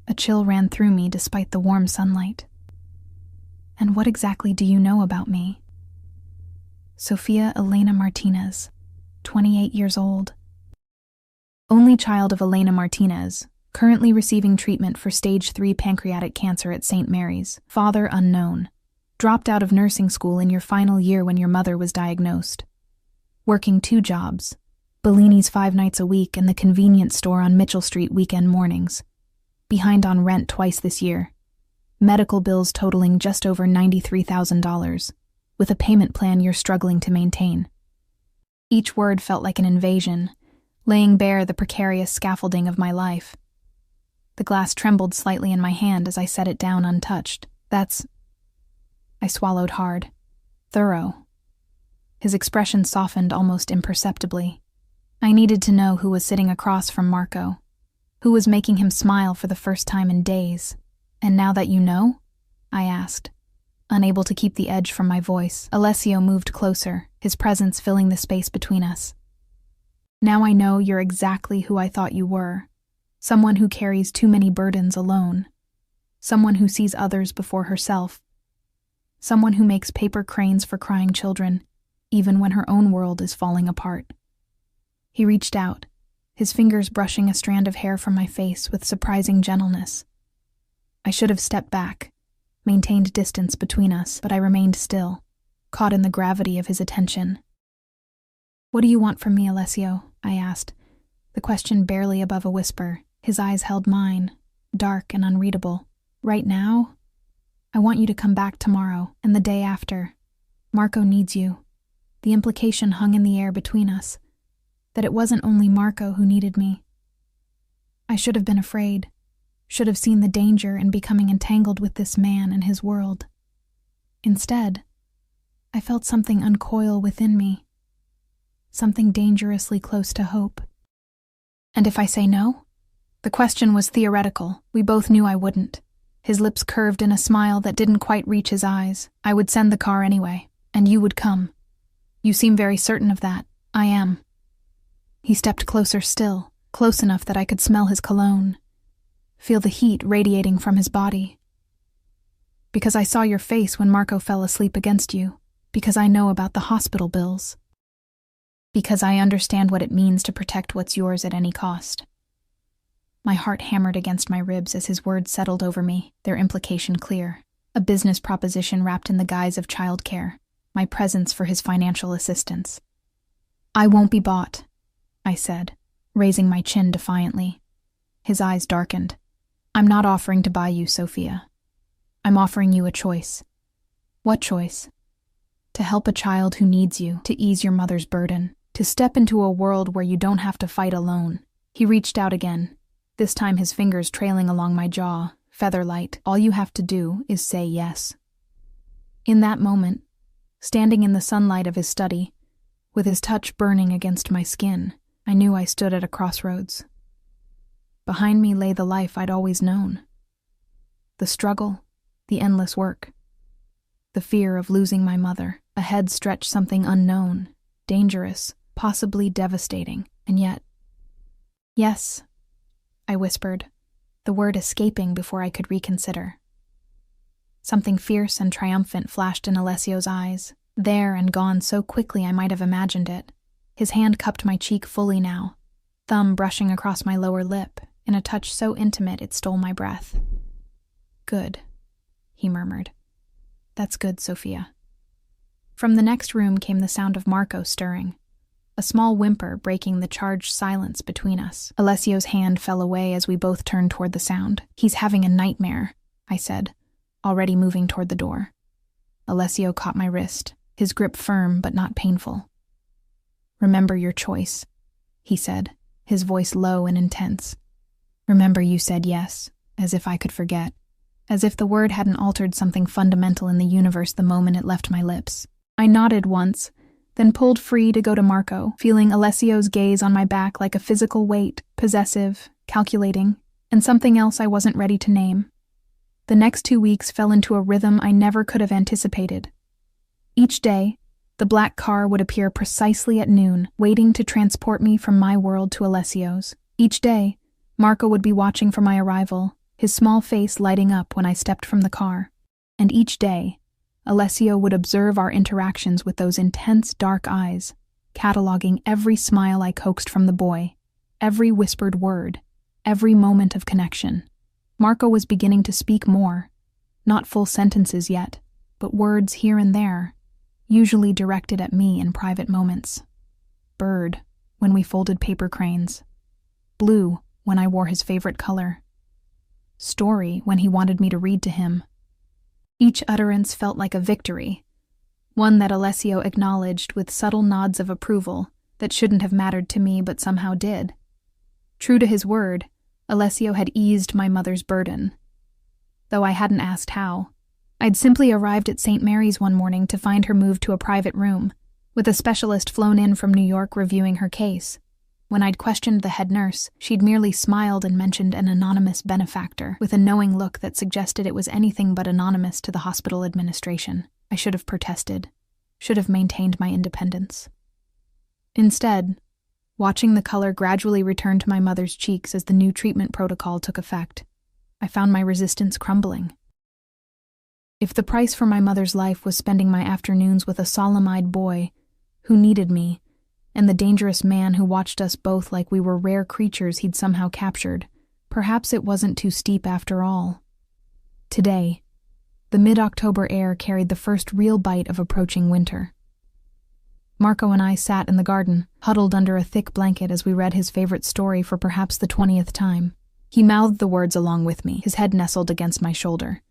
A chill ran through me despite the warm sunlight. And what exactly do you know about me? Sophia Elena Martinez, 28 years old. Only child of Elena Martinez, currently receiving treatment for stage 3 pancreatic cancer at St. Mary's. Father unknown. Dropped out of nursing school in your final year when your mother was diagnosed. Working 2 jobs. Bellini's 5 nights a week and the convenience store on Mitchell Street weekend mornings. Behind on rent twice this year. Medical bills totaling just over $93,000, with a payment plan you're struggling to maintain. Each word felt like an invasion, laying bare the precarious scaffolding of my life. The glass trembled slightly in my hand as I set it down untouched. I swallowed hard. Thorough. His expression softened almost imperceptibly. I needed to know who was sitting across from Marco, who was making him smile for the first time in days. And now that you know? I asked, unable to keep the edge from my voice. Alessio moved closer, his presence filling the space between us. Now I know you're exactly who I thought you were. Someone who carries too many burdens alone. Someone who sees others before herself. Someone who makes paper cranes for crying children, even when her own world is falling apart. He reached out, his fingers brushing a strand of hair from my face with surprising gentleness. I should have stepped back, maintained distance between us, but I remained still, caught in the gravity of his attention. What do you want from me, Alessio? I asked, the question barely above a whisper. His eyes held mine, dark and unreadable. Right now? I want you to come back tomorrow, and the day after. Marco needs you. The implication hung in the air between us. that it wasn't only Marco who needed me. I should have been afraid, should have seen the danger in becoming entangled with this man and his world. Instead, I felt something uncoil within me, something dangerously close to hope. And if I say no? The question was theoretical. We both knew I wouldn't. His lips curved in a smile that didn't quite reach his eyes. I would send the car anyway, and you would come. You seem very certain of that. I am. He stepped closer still, close enough that I could smell his cologne, feel the heat radiating from his body. Because I saw your face when Marco fell asleep against you, because I know about the hospital bills. Because I understand what it means to protect what's yours at any cost. My heart hammered against my ribs as his words settled over me, their implication clear. A business proposition wrapped in the guise of childcare, my presence for his financial assistance. I won't be bought, I said, raising my chin defiantly. His eyes darkened. I'm not offering to buy you, Sophia. I'm offering you a choice. What choice? To help a child who needs you, to ease your mother's burden, to step into a world where you don't have to fight alone. He reached out again, this time his fingers trailing along my jaw, feather-light. All you have to do is say yes. In that moment, standing in the sunlight of his study, with his touch burning against my skin, I knew I stood at a crossroads. Behind me lay the life I'd always known. The struggle, the endless work. The fear of losing my mother. Ahead stretched something unknown, dangerous, possibly devastating, and yet... Yes, I whispered, the word escaping before I could reconsider. Something fierce and triumphant flashed in Alessio's eyes, there and gone so quickly I might have imagined it. His hand cupped my cheek fully now, thumb brushing across my lower lip, in a touch so intimate it stole my breath. Good, he murmured. That's good, Sophia. From the next room came the sound of Marco stirring, a small whimper breaking the charged silence between us. Alessio's hand fell away as we both turned toward the sound. He's having a nightmare, I said, already moving toward the door. Alessio caught my wrist, his grip firm but not painful. Remember your choice, he said, his voice low and intense. Remember you said yes, as if I could forget, as if the word hadn't altered something fundamental in the universe the moment it left my lips. I nodded once, then pulled free to go to Marco, feeling Alessio's gaze on my back like a physical weight, possessive, calculating, and something else I wasn't ready to name. The next 2 weeks fell into a rhythm I never could have anticipated. Each day, the black car would appear precisely at noon, waiting to transport me from my world to Alessio's. Each day, Marco would be watching for my arrival, his small face lighting up when I stepped from the car. And each day, Alessio would observe our interactions with those intense dark eyes, cataloging every smile I coaxed from the boy, every whispered word, every moment of connection. Marco was beginning to speak more, not full sentences yet, but words here and there, usually directed at me in private moments. Bird, when we folded paper cranes. Blue, when I wore his favorite color. Story, when he wanted me to read to him. Each utterance felt like a victory, one that Alessio acknowledged with subtle nods of approval that shouldn't have mattered to me but somehow did. True to his word, Alessio had eased my mother's burden. Though I hadn't asked how. I'd simply arrived at St. Mary's one morning to find her moved to a private room, with a specialist flown in from New York reviewing her case. When I'd questioned the head nurse, she'd merely smiled and mentioned an anonymous benefactor, with a knowing look that suggested it was anything but anonymous to the hospital administration. I should have protested, should have maintained my independence. Instead, watching the color gradually return to my mother's cheeks as the new treatment protocol took effect, I found my resistance crumbling. If the price for my mother's life was spending my afternoons with a solemn-eyed boy who needed me, and the dangerous man who watched us both like we were rare creatures he'd somehow captured, perhaps it wasn't too steep after all. Today, the mid-October air carried the first real bite of approaching winter. Marco and I sat in the garden, huddled under a thick blanket as we read his favorite story for perhaps the 20th time. He mouthed the words along with me, his head nestled against my shoulder,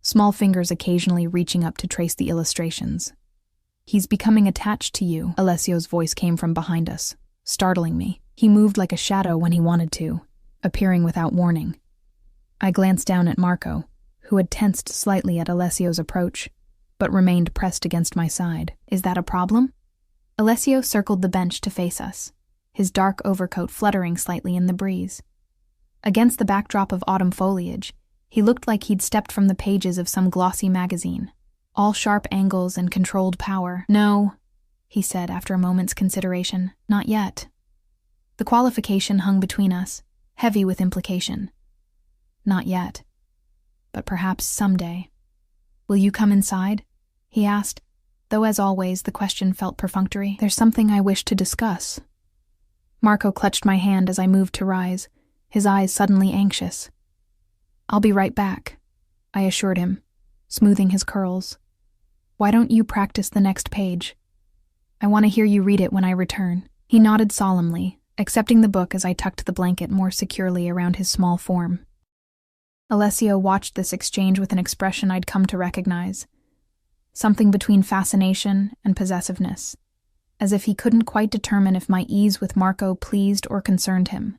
small fingers occasionally reaching up to trace the illustrations. He's becoming attached to you, Alessio's voice came from behind us. startling me. He moved like a shadow when he wanted to, appearing without warning. I glanced down at Marco, who had tensed slightly at Alessio's approach, but remained pressed against my side. Is that a problem? Alessio circled the bench to face us, his dark overcoat fluttering slightly in the breeze. Against the backdrop of autumn foliage, he looked like he'd stepped from the pages of some glossy magazine, all sharp angles and controlled power. No, he said after a moment's consideration, not yet. The qualification hung between us, heavy with implication. Not yet. But perhaps someday. Will you come inside? He asked, though as always the question felt perfunctory. There's something I wish to discuss. Marco clutched my hand as I moved to rise, his eyes suddenly anxious. I'll be right back, I assured him, smoothing his curls. Why don't you practice the next page? I want to hear you read it when I return. He nodded solemnly, accepting the book as I tucked the blanket more securely around his small form. Alessio watched this exchange with an expression I'd come to recognize. Something between fascination and possessiveness, as if he couldn't quite determine if my ease with Marco pleased or concerned him.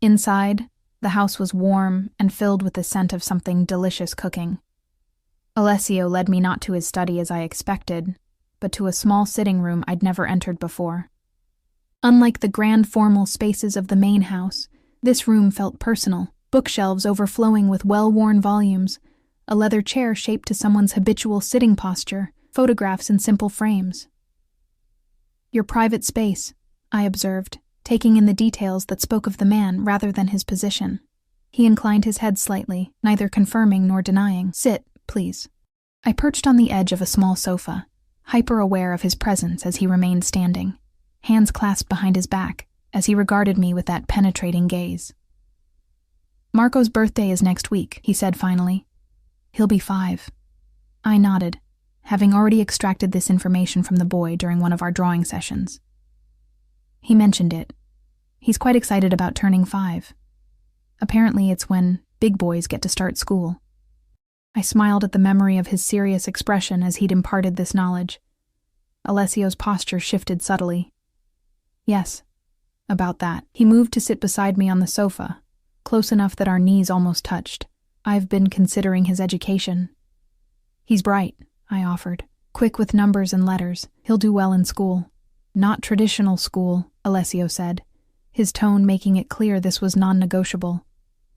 Inside, the house was warm and filled with the scent of something delicious cooking. Alessio led me not to his study as I expected, but to a small sitting room I'd never entered before. Unlike the grand formal spaces of the main house, this room felt personal, bookshelves overflowing with well-worn volumes, a leather chair shaped to someone's habitual sitting posture, photographs in simple frames. Your private space, I observed, taking in the details that spoke of the man rather than his position. He inclined his head slightly, neither confirming nor denying. Sit, please. I perched on the edge of a small sofa, hyper-aware of his presence as he remained standing, hands clasped behind his back, as he regarded me with that penetrating gaze. Marco's birthday is next week, he said finally. He'll be 5. I nodded, having already extracted this information from the boy during one of our drawing sessions. He mentioned it. He's quite excited about turning 5. Apparently it's when big boys get to start school. I smiled at the memory of his serious expression as he'd imparted this knowledge. Alessio's posture shifted subtly. Yes, about that. He moved to sit beside me on the sofa, close enough that our knees almost touched. I've been considering his education. He's bright, I offered. Quick with numbers and letters. He'll do well in school. Not traditional school, Alessio said, his tone making it clear this was non-negotiable.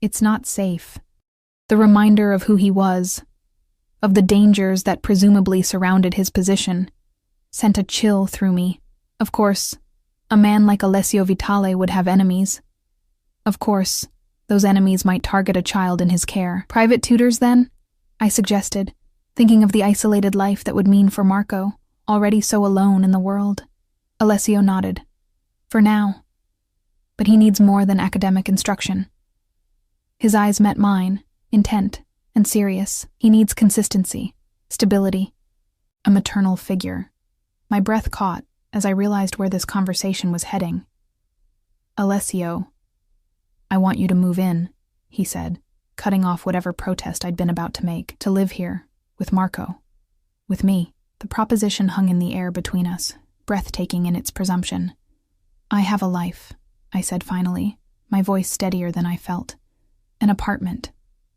It's not safe. The reminder of who he was, of the dangers that presumably surrounded his position, sent a chill through me. Of course, a man like Alessio Vitale would have enemies. Of course, those enemies might target a child in his care. Private tutors, then? I suggested, thinking of the isolated life that would mean for Marco, already so alone in the world. Alessio nodded. For now. But he needs more than academic instruction. His eyes met mine, intent and serious. He needs consistency, stability, a maternal figure. My breath caught as I realized where this conversation was heading. Alessio, I want you to move in, he said, cutting off whatever protest I'd been about to make, to live here, with Marco, with me. The proposition hung in the air between us, breathtaking in its presumption. I have a life, I said finally, my voice steadier than I felt. An apartment.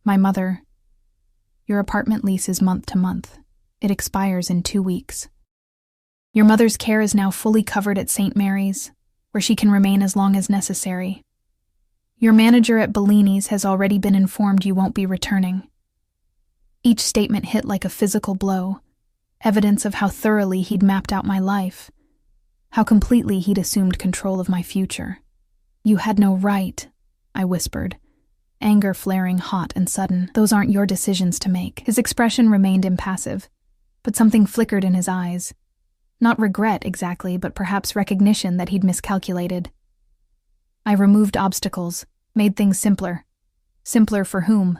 My mother. Your apartment lease is month to month. It expires in 2 weeks. Your mother's care is now fully covered at St. Mary's, where she can remain as long as necessary. Your manager at Bellini's has already been informed you won't be returning. Each statement hit like a physical blow, evidence of how thoroughly he'd mapped out my life, how completely he'd assumed control of my future. You had no right, I whispered, anger flaring hot and sudden. Those aren't your decisions to make. His expression remained impassive, but something flickered in his eyes. Not regret exactly, but perhaps recognition that he'd miscalculated. I removed obstacles, made things simpler. Simpler for whom?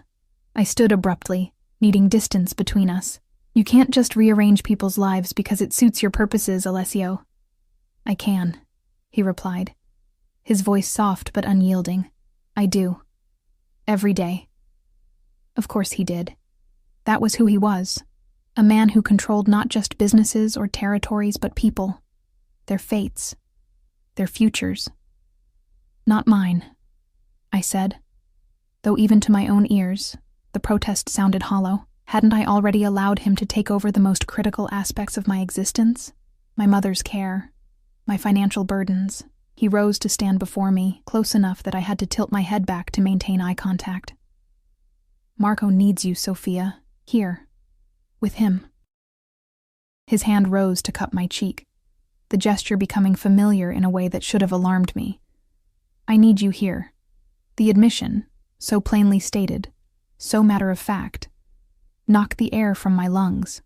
I stood abruptly, needing distance between us. You can't just rearrange people's lives because it suits your purposes, Alessio. I can, he replied, his voice soft but unyielding. I do. Every day. Of course he did. That was who he was. A man who controlled not just businesses or territories but people, their fates. their futures. Not mine, I said, though even to my own ears, the protest sounded hollow. Hadn't I already allowed him to take over the most critical aspects of my existence? My mother's care, my financial burdens. He rose to stand before me, close enough that I had to tilt my head back to maintain eye contact. Marco needs you, Sophia. Here. With him. His hand rose to cup my cheek, the gesture becoming familiar in a way that should have alarmed me. I need you here. The admission, so plainly stated, so matter-of-fact, knocked the air from my lungs.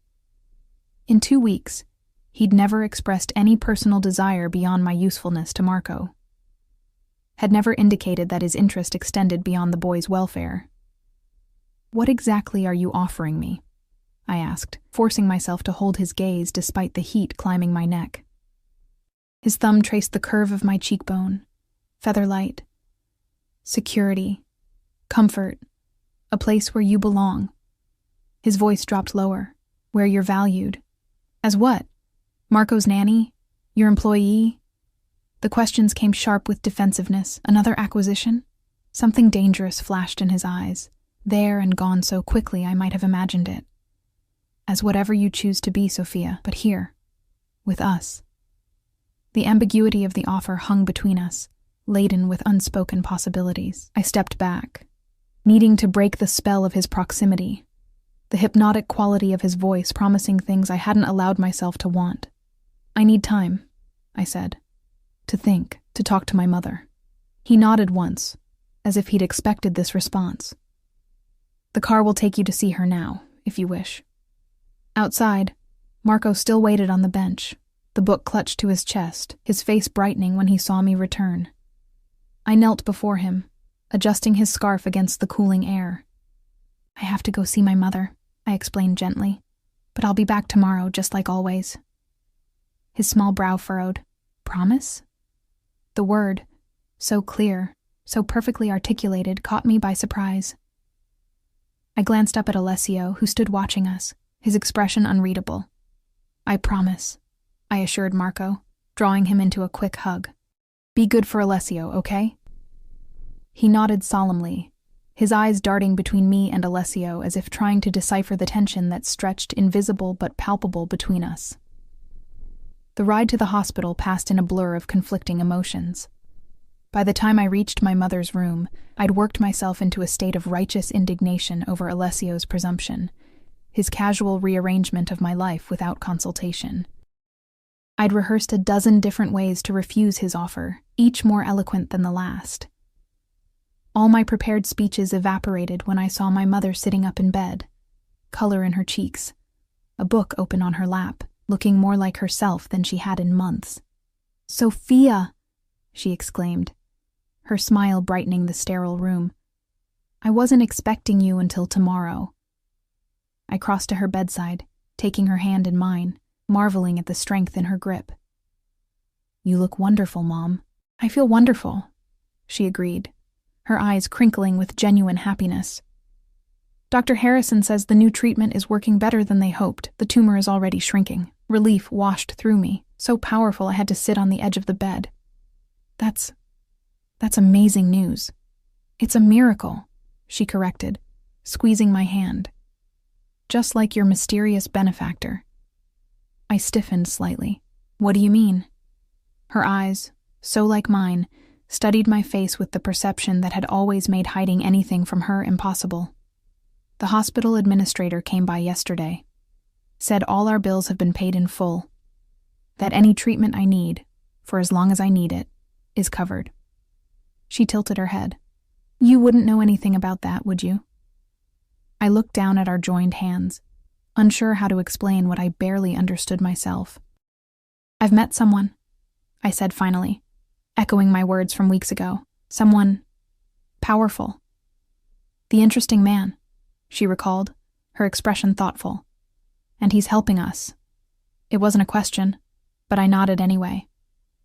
In 2 weeks, he'd never expressed any personal desire beyond my usefulness to Marco. Had never indicated that his interest extended beyond the boy's welfare. What exactly are you offering me? I asked, forcing myself to hold his gaze despite the heat climbing my neck. His thumb traced the curve of my cheekbone, featherlight. Security, comfort, a place where you belong. His voice dropped lower, where you're valued. As what? Marco's nanny? Your employee? The questions came sharp with defensiveness. Another acquisition? Something dangerous flashed in his eyes, there and gone so quickly I might have imagined it. As whatever you choose to be, Sophia, but here, with us. The ambiguity of the offer hung between us, laden with unspoken possibilities. I stepped back, needing to break the spell of his proximity, the hypnotic quality of his voice promising things I hadn't allowed myself to want. I need time, I said, to think, to talk to my mother. He nodded once, as if he'd expected this response. The car will take you to see her now, if you wish. Outside, Marco still waited on the bench, the book clutched to his chest, his face brightening when he saw me return. I knelt before him, adjusting his scarf against the cooling air. I have to go see my mother, I explained gently, but I'll be back tomorrow just like always. His small brow furrowed. Promise? The word, so clear, so perfectly articulated, caught me by surprise. I glanced up at Alessio, who stood watching us, his expression unreadable. I promise, I assured Marco, drawing him into a quick hug. Be good for Alessio, okay? He nodded solemnly, his eyes darting between me and Alessio as if trying to decipher the tension that stretched invisible but palpable between us. The ride to the hospital passed in a blur of conflicting emotions. By the time I reached my mother's room, I'd worked myself into a state of righteous indignation over Alessio's presumption, his casual rearrangement of my life without consultation. I'd rehearsed a dozen different ways to refuse his offer, each more eloquent than the last. All my prepared speeches evaporated when I saw my mother sitting up in bed, color in her cheeks, a book open on her lap, looking more like herself than she had in months. "Sophia!" she exclaimed, her smile brightening the sterile room. "I wasn't expecting you until tomorrow." I crossed to her bedside, taking her hand in mine, marveling at the strength in her grip. "You look wonderful, Mom." "I feel wonderful," she agreed, her eyes crinkling with genuine happiness. "Dr. Harrison says the new treatment is working better than they hoped. The tumor is already shrinking." Relief washed through me, so powerful I had to sit on the edge of the bed. That's amazing news." "It's a miracle," she corrected, squeezing my hand. "Just like your mysterious benefactor." I stiffened slightly. "What do you mean?" Her eyes, so like mine, studied my face with the perception that had always made hiding anything from her impossible. "The hospital administrator came by yesterday. Said all our bills have been paid in full. That any treatment I need, for as long as I need it, is covered." She tilted her head. "You wouldn't know anything about that, would you?" I looked down at our joined hands, unsure how to explain what I barely understood myself. "I've met someone," I said finally, echoing my words from weeks ago. "Someone powerful." "The interesting man," she recalled, her expression thoughtful. "And he's helping us." It wasn't a question, but I nodded anyway.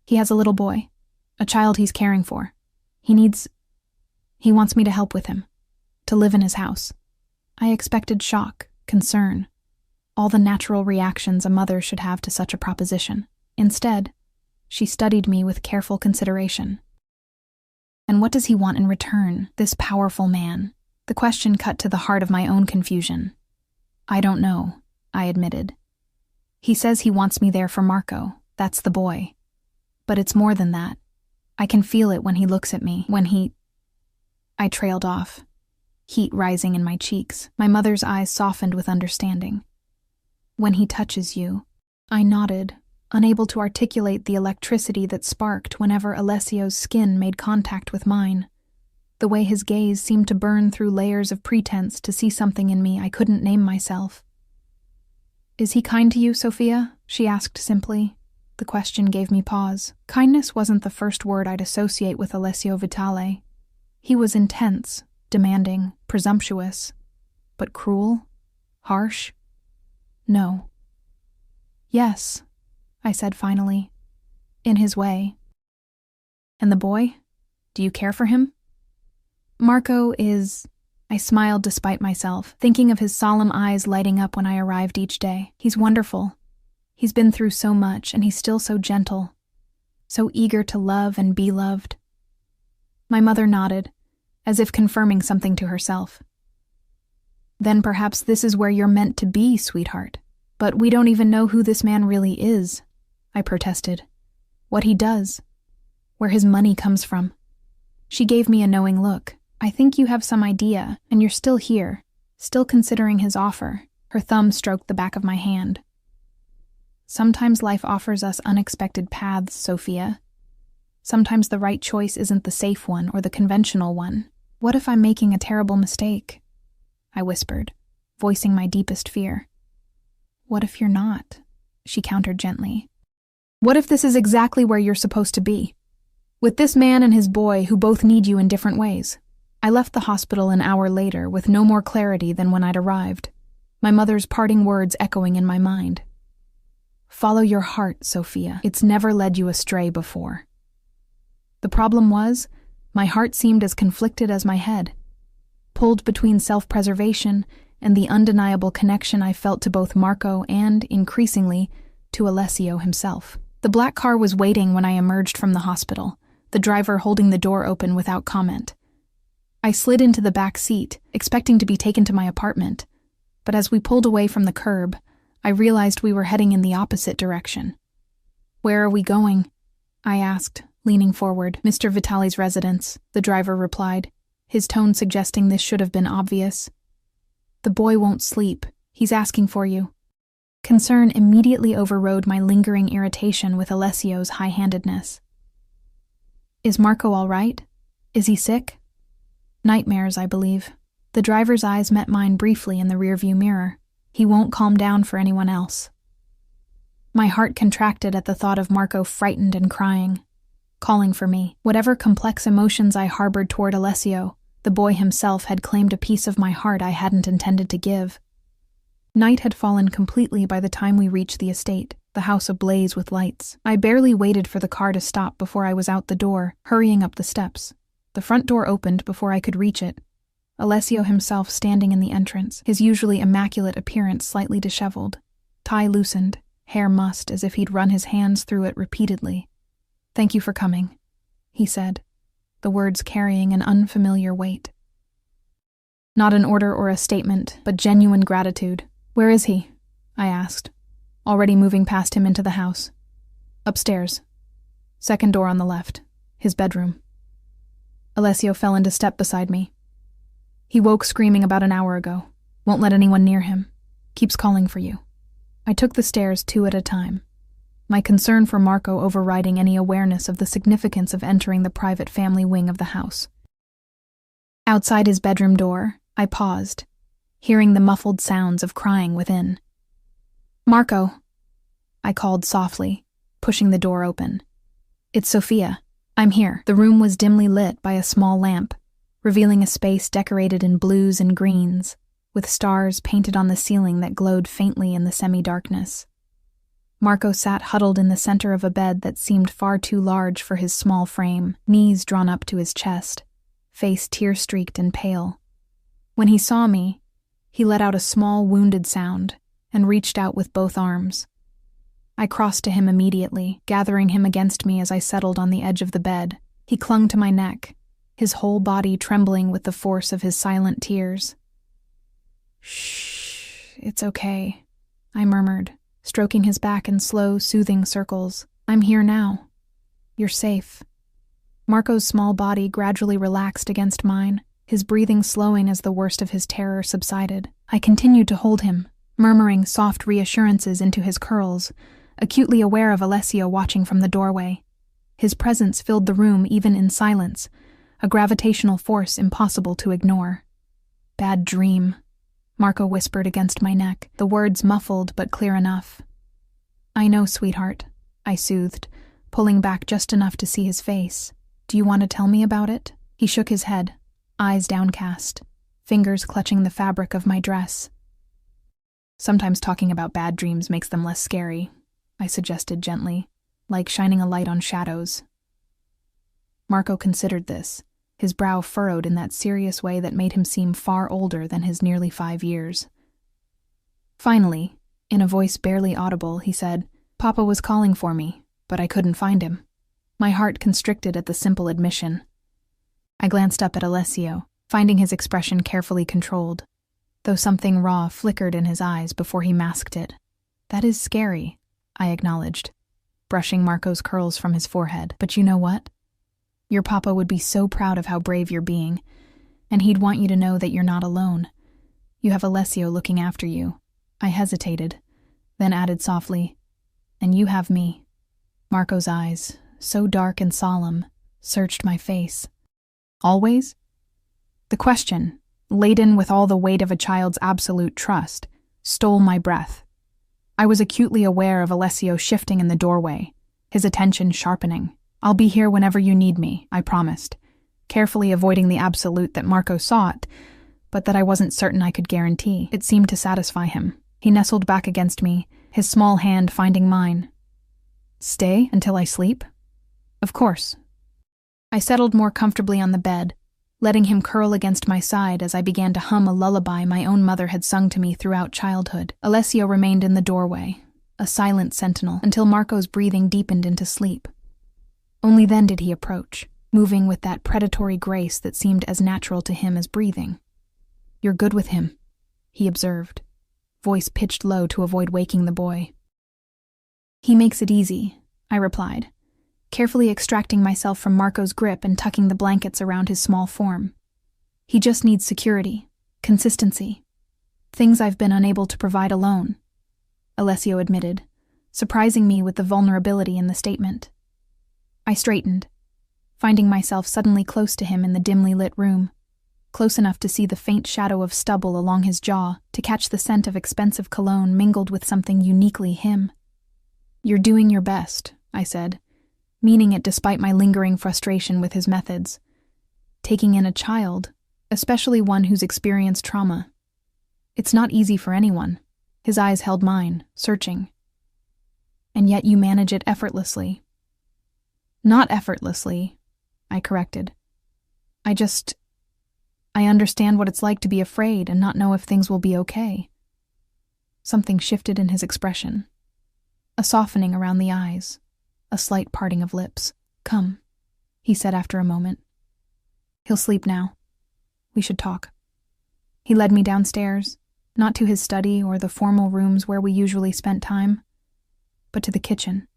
"He has a little boy, a child he's caring for. He wants me to help with him, to live in his house." I expected shock, concern, all the natural reactions a mother should have to such a proposition. Instead, She studied me with careful consideration. And what does he want in return, this powerful man? The question cut to the heart of my own confusion. I don't know, I admitted. He says he wants me there for Marco. That's the boy. But it's more than that. I can feel it when he looks at me, I trailed off, heat rising in my cheeks. My mother's eyes softened with understanding. When he touches you. I nodded, unable to articulate the electricity that sparked whenever Alessio's skin made contact with mine. The way his gaze seemed to burn through layers of pretense to see something in me I couldn't name myself. Is he kind to you, Sophia? She asked simply. The question gave me pause. Kindness wasn't the first word I'd associate with Alessio Vitale. He was intense, demanding, presumptuous. But cruel? Harsh? No. Yes, I said finally. In his way. And the boy? Do you care for him? Marco is... I smiled despite myself, thinking of his solemn eyes lighting up when I arrived each day. He's wonderful. He's been through so much, and he's still so gentle, so eager to love and be loved. My mother nodded, as if confirming something to herself. Then perhaps this is where you're meant to be, sweetheart. But we don't even know who this man really is, I protested. What he does, where his money comes from. She gave me a knowing look. I think you have some idea, and you're still here, still considering his offer. Her thumb stroked the back of my hand. Sometimes life offers us unexpected paths, Sophia. Sometimes the right choice isn't the safe one or the conventional one. What if I'm making a terrible mistake? I whispered, voicing my deepest fear. What if you're not? She countered gently. What if this is exactly where you're supposed to be? With this man and his boy who both need you in different ways. I left the hospital an hour later with no more clarity than when I'd arrived, my mother's parting words echoing in my mind. Follow your heart, Sophia. It's never led you astray before. The problem was, my heart seemed as conflicted as my head, pulled between self-preservation and the undeniable connection I felt to both Marco and, increasingly, to Alessio himself. The black car was waiting when I emerged from the hospital, the driver holding the door open without comment. I slid into the back seat, expecting to be taken to my apartment, but as we pulled away from the curb, I realized we were heading in the opposite direction. Where are we going? I asked, leaning forward. Mr. Vitale's residence, the driver replied, his tone suggesting this should have been obvious. The boy won't sleep. He's asking for you. Concern immediately overrode my lingering irritation with Alessio's high-handedness. Is Marco all right? Is he sick? Nightmares, I believe. The driver's eyes met mine briefly in the rearview mirror. He won't calm down for anyone else. My heart contracted at the thought of Marco frightened and crying, calling for me. Whatever complex emotions I harbored toward Alessio, the boy himself had claimed a piece of my heart I hadn't intended to give. Night had fallen completely by the time we reached the estate, the house ablaze with lights. I barely waited for the car to stop before I was out the door, hurrying up the steps. The front door opened before I could reach it. Alessio himself standing in the entrance, his usually immaculate appearance slightly disheveled, tie loosened, hair mussed as if he'd run his hands through it repeatedly. Thank you for coming, he said, the words carrying an unfamiliar weight. Not an order or a statement, but genuine gratitude. Where is he? I asked, already moving past him into the house. Upstairs. Second door on the left. His bedroom. Alessio fell into step beside me. He woke screaming about an hour ago. Won't let anyone near him. Keeps calling for you. I took the stairs 2 at a time, my concern for Marco overriding any awareness of the significance of entering the private family wing of the house. Outside his bedroom door, I paused, hearing the muffled sounds of crying within. Marco, I called softly, pushing the door open. It's Sophia. I'm here. The room was dimly lit by a small lamp, revealing a space decorated in blues and greens, with stars painted on the ceiling that glowed faintly in the semi-darkness. Marco sat huddled in the center of a bed that seemed far too large for his small frame, knees drawn up to his chest, face tear-streaked and pale. When he saw me, he let out a small, wounded sound and reached out with both arms. I crossed to him immediately, gathering him against me as I settled on the edge of the bed. He clung to my neck, his whole body trembling with the force of his silent tears. "Shh, it's okay," I murmured, stroking his back in slow, soothing circles. "I'm here now. You're safe." Marco's small body gradually relaxed against mine, his breathing slowing as the worst of his terror subsided. I continued to hold him, murmuring soft reassurances into his curls, acutely aware of Alessio watching from the doorway. His presence filled the room even in silence, a gravitational force impossible to ignore. "Bad dream," Marco whispered against my neck, the words muffled but clear enough. "I know, sweetheart," I soothed, pulling back just enough to see his face. "Do you want to tell me about it?" He shook his head, eyes downcast, fingers clutching the fabric of my dress. "Sometimes talking about bad dreams makes them less scary," I suggested gently, like shining a light on shadows. Marco considered this, his brow furrowed in that serious way that made him seem far older than his nearly 5 years. Finally, in a voice barely audible, he said, "Papa was calling for me, but I couldn't find him." My heart constricted at the simple admission. I glanced up at Alessio, finding his expression carefully controlled, though something raw flickered in his eyes before he masked it. "That is scary," I acknowledged, brushing Marco's curls from his forehead. "But you know what? Your papa would be so proud of how brave you're being, and he'd want you to know that you're not alone. You have Alessio looking after you." I hesitated, then added softly, "And you have me." Marco's eyes, so dark and solemn, searched my face. "Always?" The question, laden with all the weight of a child's absolute trust, stole my breath. I was acutely aware of Alessio shifting in the doorway, his attention sharpening. "I'll be here whenever you need me," I promised, carefully avoiding the absolute that Marco sought, but that I wasn't certain I could guarantee. It seemed to satisfy him. He nestled back against me, his small hand finding mine. "Stay until I sleep?" "Of course." I settled more comfortably on the bed, letting him curl against my side as I began to hum a lullaby my own mother had sung to me throughout childhood. Alessio remained in the doorway, a silent sentinel, until Marco's breathing deepened into sleep. Only then did he approach, moving with that predatory grace that seemed as natural to him as breathing. "You're good with him," he observed, voice pitched low to avoid waking the boy. "He makes it easy," I replied, carefully extracting myself from Marco's grip and tucking the blankets around his small form. "He just needs security, consistency, things I've been unable to provide alone," Alessio admitted, surprising me with the vulnerability in the statement. I straightened, finding myself suddenly close to him in the dimly lit room, close enough to see the faint shadow of stubble along his jaw, to catch the scent of expensive cologne mingled with something uniquely him. "You're doing your best," I said, meaning it despite my lingering frustration with his methods. "Taking in a child, especially one who's experienced trauma. It's not easy for anyone." His eyes held mine, searching. "And yet you manage it effortlessly." "Not effortlessly," I corrected. I understand what it's like to be afraid and not know if things will be okay." Something shifted in his expression. A softening around the eyes, a slight parting of lips. "Come," he said after a moment. "He'll sleep now. We should talk." He led me downstairs, not to his study or the formal rooms where we usually spent time, but to the kitchen.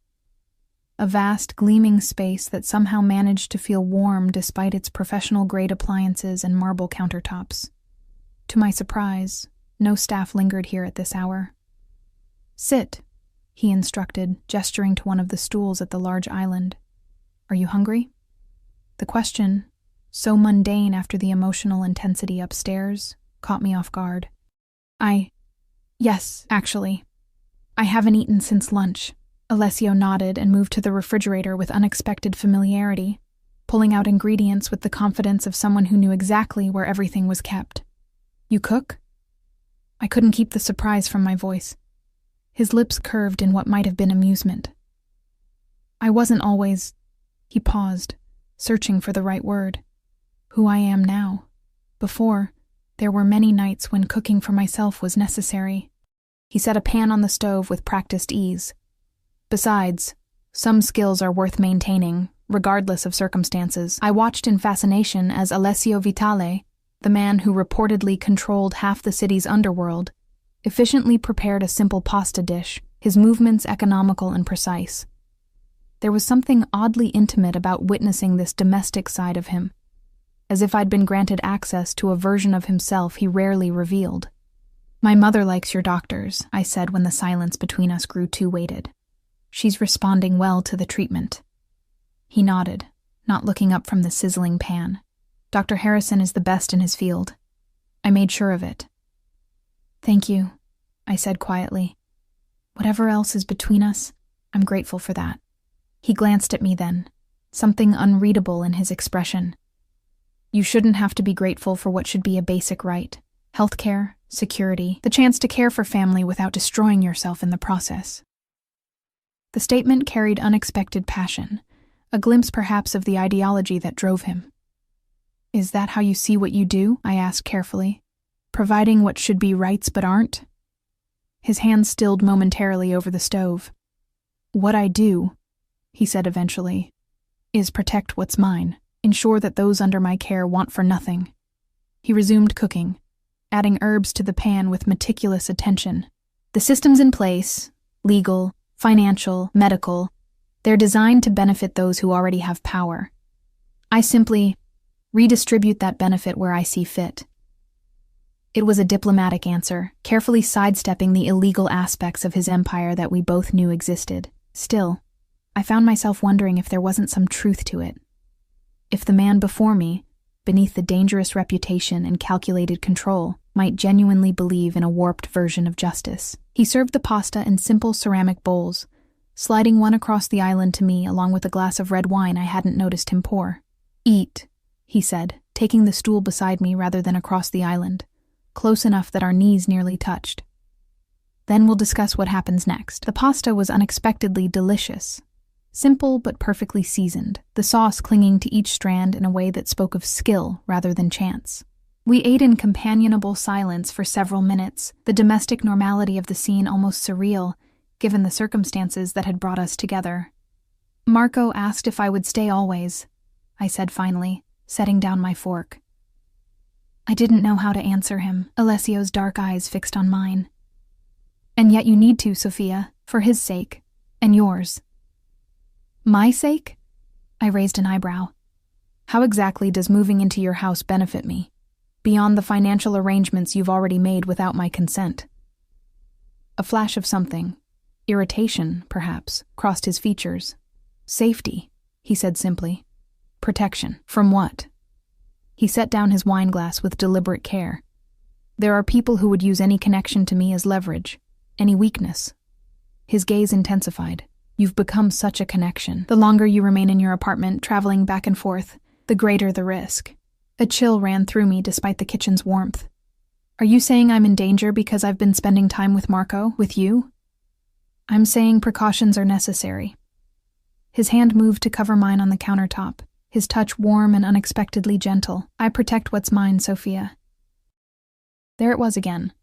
A vast, gleaming space that somehow managed to feel warm despite its professional-grade appliances and marble countertops. To my surprise, no staff lingered here at this hour. "Sit," he instructed, gesturing to one of the stools at the large island. "Are you hungry?" The question, so mundane after the emotional intensity upstairs, caught me off guard. Yes, actually. I haven't eaten since lunch." Alessio nodded and moved to the refrigerator with unexpected familiarity, pulling out ingredients with the confidence of someone who knew exactly where everything was kept. "You cook?" I couldn't keep the surprise from my voice. His lips curved in what might have been amusement. "I wasn't always—" He paused, searching for the right word. "Who I am now. Before, there were many nights when cooking for myself was necessary." He set a pan on the stove with practiced ease. Besides, some skills are worth maintaining, regardless of circumstances. I watched in fascination as Alessio Vitale, the man who reportedly controlled half the city's underworld, efficiently prepared a simple pasta dish, his movements economical and precise. There was something oddly intimate about witnessing this domestic side of him, as if I'd been granted access to a version of himself he rarely revealed. "My mother likes your doctors," I said when the silence between us grew too weighted. "She's responding well to the treatment." He nodded, not looking up from the sizzling pan. "Dr. Harrison is the best in his field. I made sure of it." "Thank you," I said quietly. "Whatever else is between us, I'm grateful for that." He glanced at me then, something unreadable in his expression. "You shouldn't have to be grateful for what should be a basic right. Healthcare, security, the chance to care for family without destroying yourself in the process." The statement carried unexpected passion, a glimpse perhaps of the ideology that drove him. "Is that how you see what you do?" I asked carefully. "Providing what should be rights but aren't?" His hand stilled momentarily over the stove. "What I do," he said eventually, "is protect what's mine, ensure that those under my care want for nothing." He resumed cooking, adding herbs to the pan with meticulous attention. "The systems in place, legal, financial, medical, they're designed to benefit those who already have power. I simply redistribute that benefit where I see fit." It was a diplomatic answer, carefully sidestepping the illegal aspects of his empire that we both knew existed. Still, I found myself wondering if there wasn't some truth to it. If the man before me, beneath the dangerous reputation and calculated control, might genuinely believe in a warped version of justice. He served the pasta in simple ceramic bowls, sliding one across the island to me along with a glass of red wine I hadn't noticed him pour. "Eat," he said, taking the stool beside me rather than across the island, close enough that our knees nearly touched. "Then we'll discuss what happens next." The pasta was unexpectedly delicious. Simple but perfectly seasoned, the sauce clinging to each strand in a way that spoke of skill rather than chance. We ate in companionable silence for several minutes, the domestic normality of the scene almost surreal, given the circumstances that had brought us together. "Marco asked if I would stay always," I said finally, setting down my fork. I didn't know how to answer him, Alessio's dark eyes fixed on mine. "And yet you need to, Sophia, for his sake, and yours." "My sake?" I raised an eyebrow. "How exactly does moving into your house benefit me, beyond the financial arrangements you've already made without my consent?" A flash of something, irritation, perhaps, crossed his features. "Safety," he said simply. "Protection. From what?" He set down his wine glass with deliberate care. "There are people who would use any connection to me as leverage, any weakness." His gaze intensified. "You've become such a connection. The longer you remain in your apartment, traveling back and forth, the greater the risk." A chill ran through me despite the kitchen's warmth. "Are you saying I'm in danger because I've been spending time with Marco, with you?" "I'm saying precautions are necessary." His hand moved to cover mine on the countertop, his touch warm and unexpectedly gentle. "I protect what's mine, Sophia." There it was again.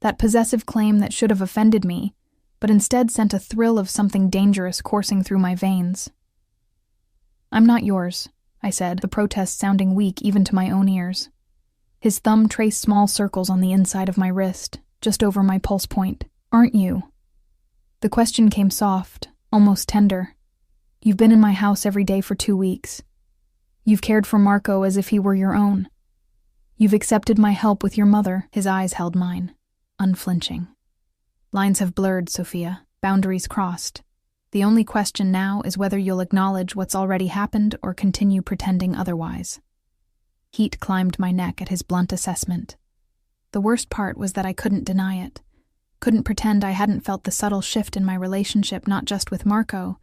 That possessive claim that should have offended me, but instead sent a thrill of something dangerous coursing through my veins. "I'm not yours," I said, the protest sounding weak even to my own ears. His thumb traced small circles on the inside of my wrist, just over my pulse point. "Aren't you?" The question came soft, almost tender. "You've been in my house every day for 2 weeks. You've cared for Marco as if he were your own. You've accepted my help with your mother." His eyes held mine, unflinching. "Lines have blurred, Sophia, boundaries crossed. The only question now is whether you'll acknowledge what's already happened or continue pretending otherwise." Heat climbed my neck at his blunt assessment. The worst part was that I couldn't deny it. Couldn't pretend I hadn't felt the subtle shift in my relationship not just with Marco,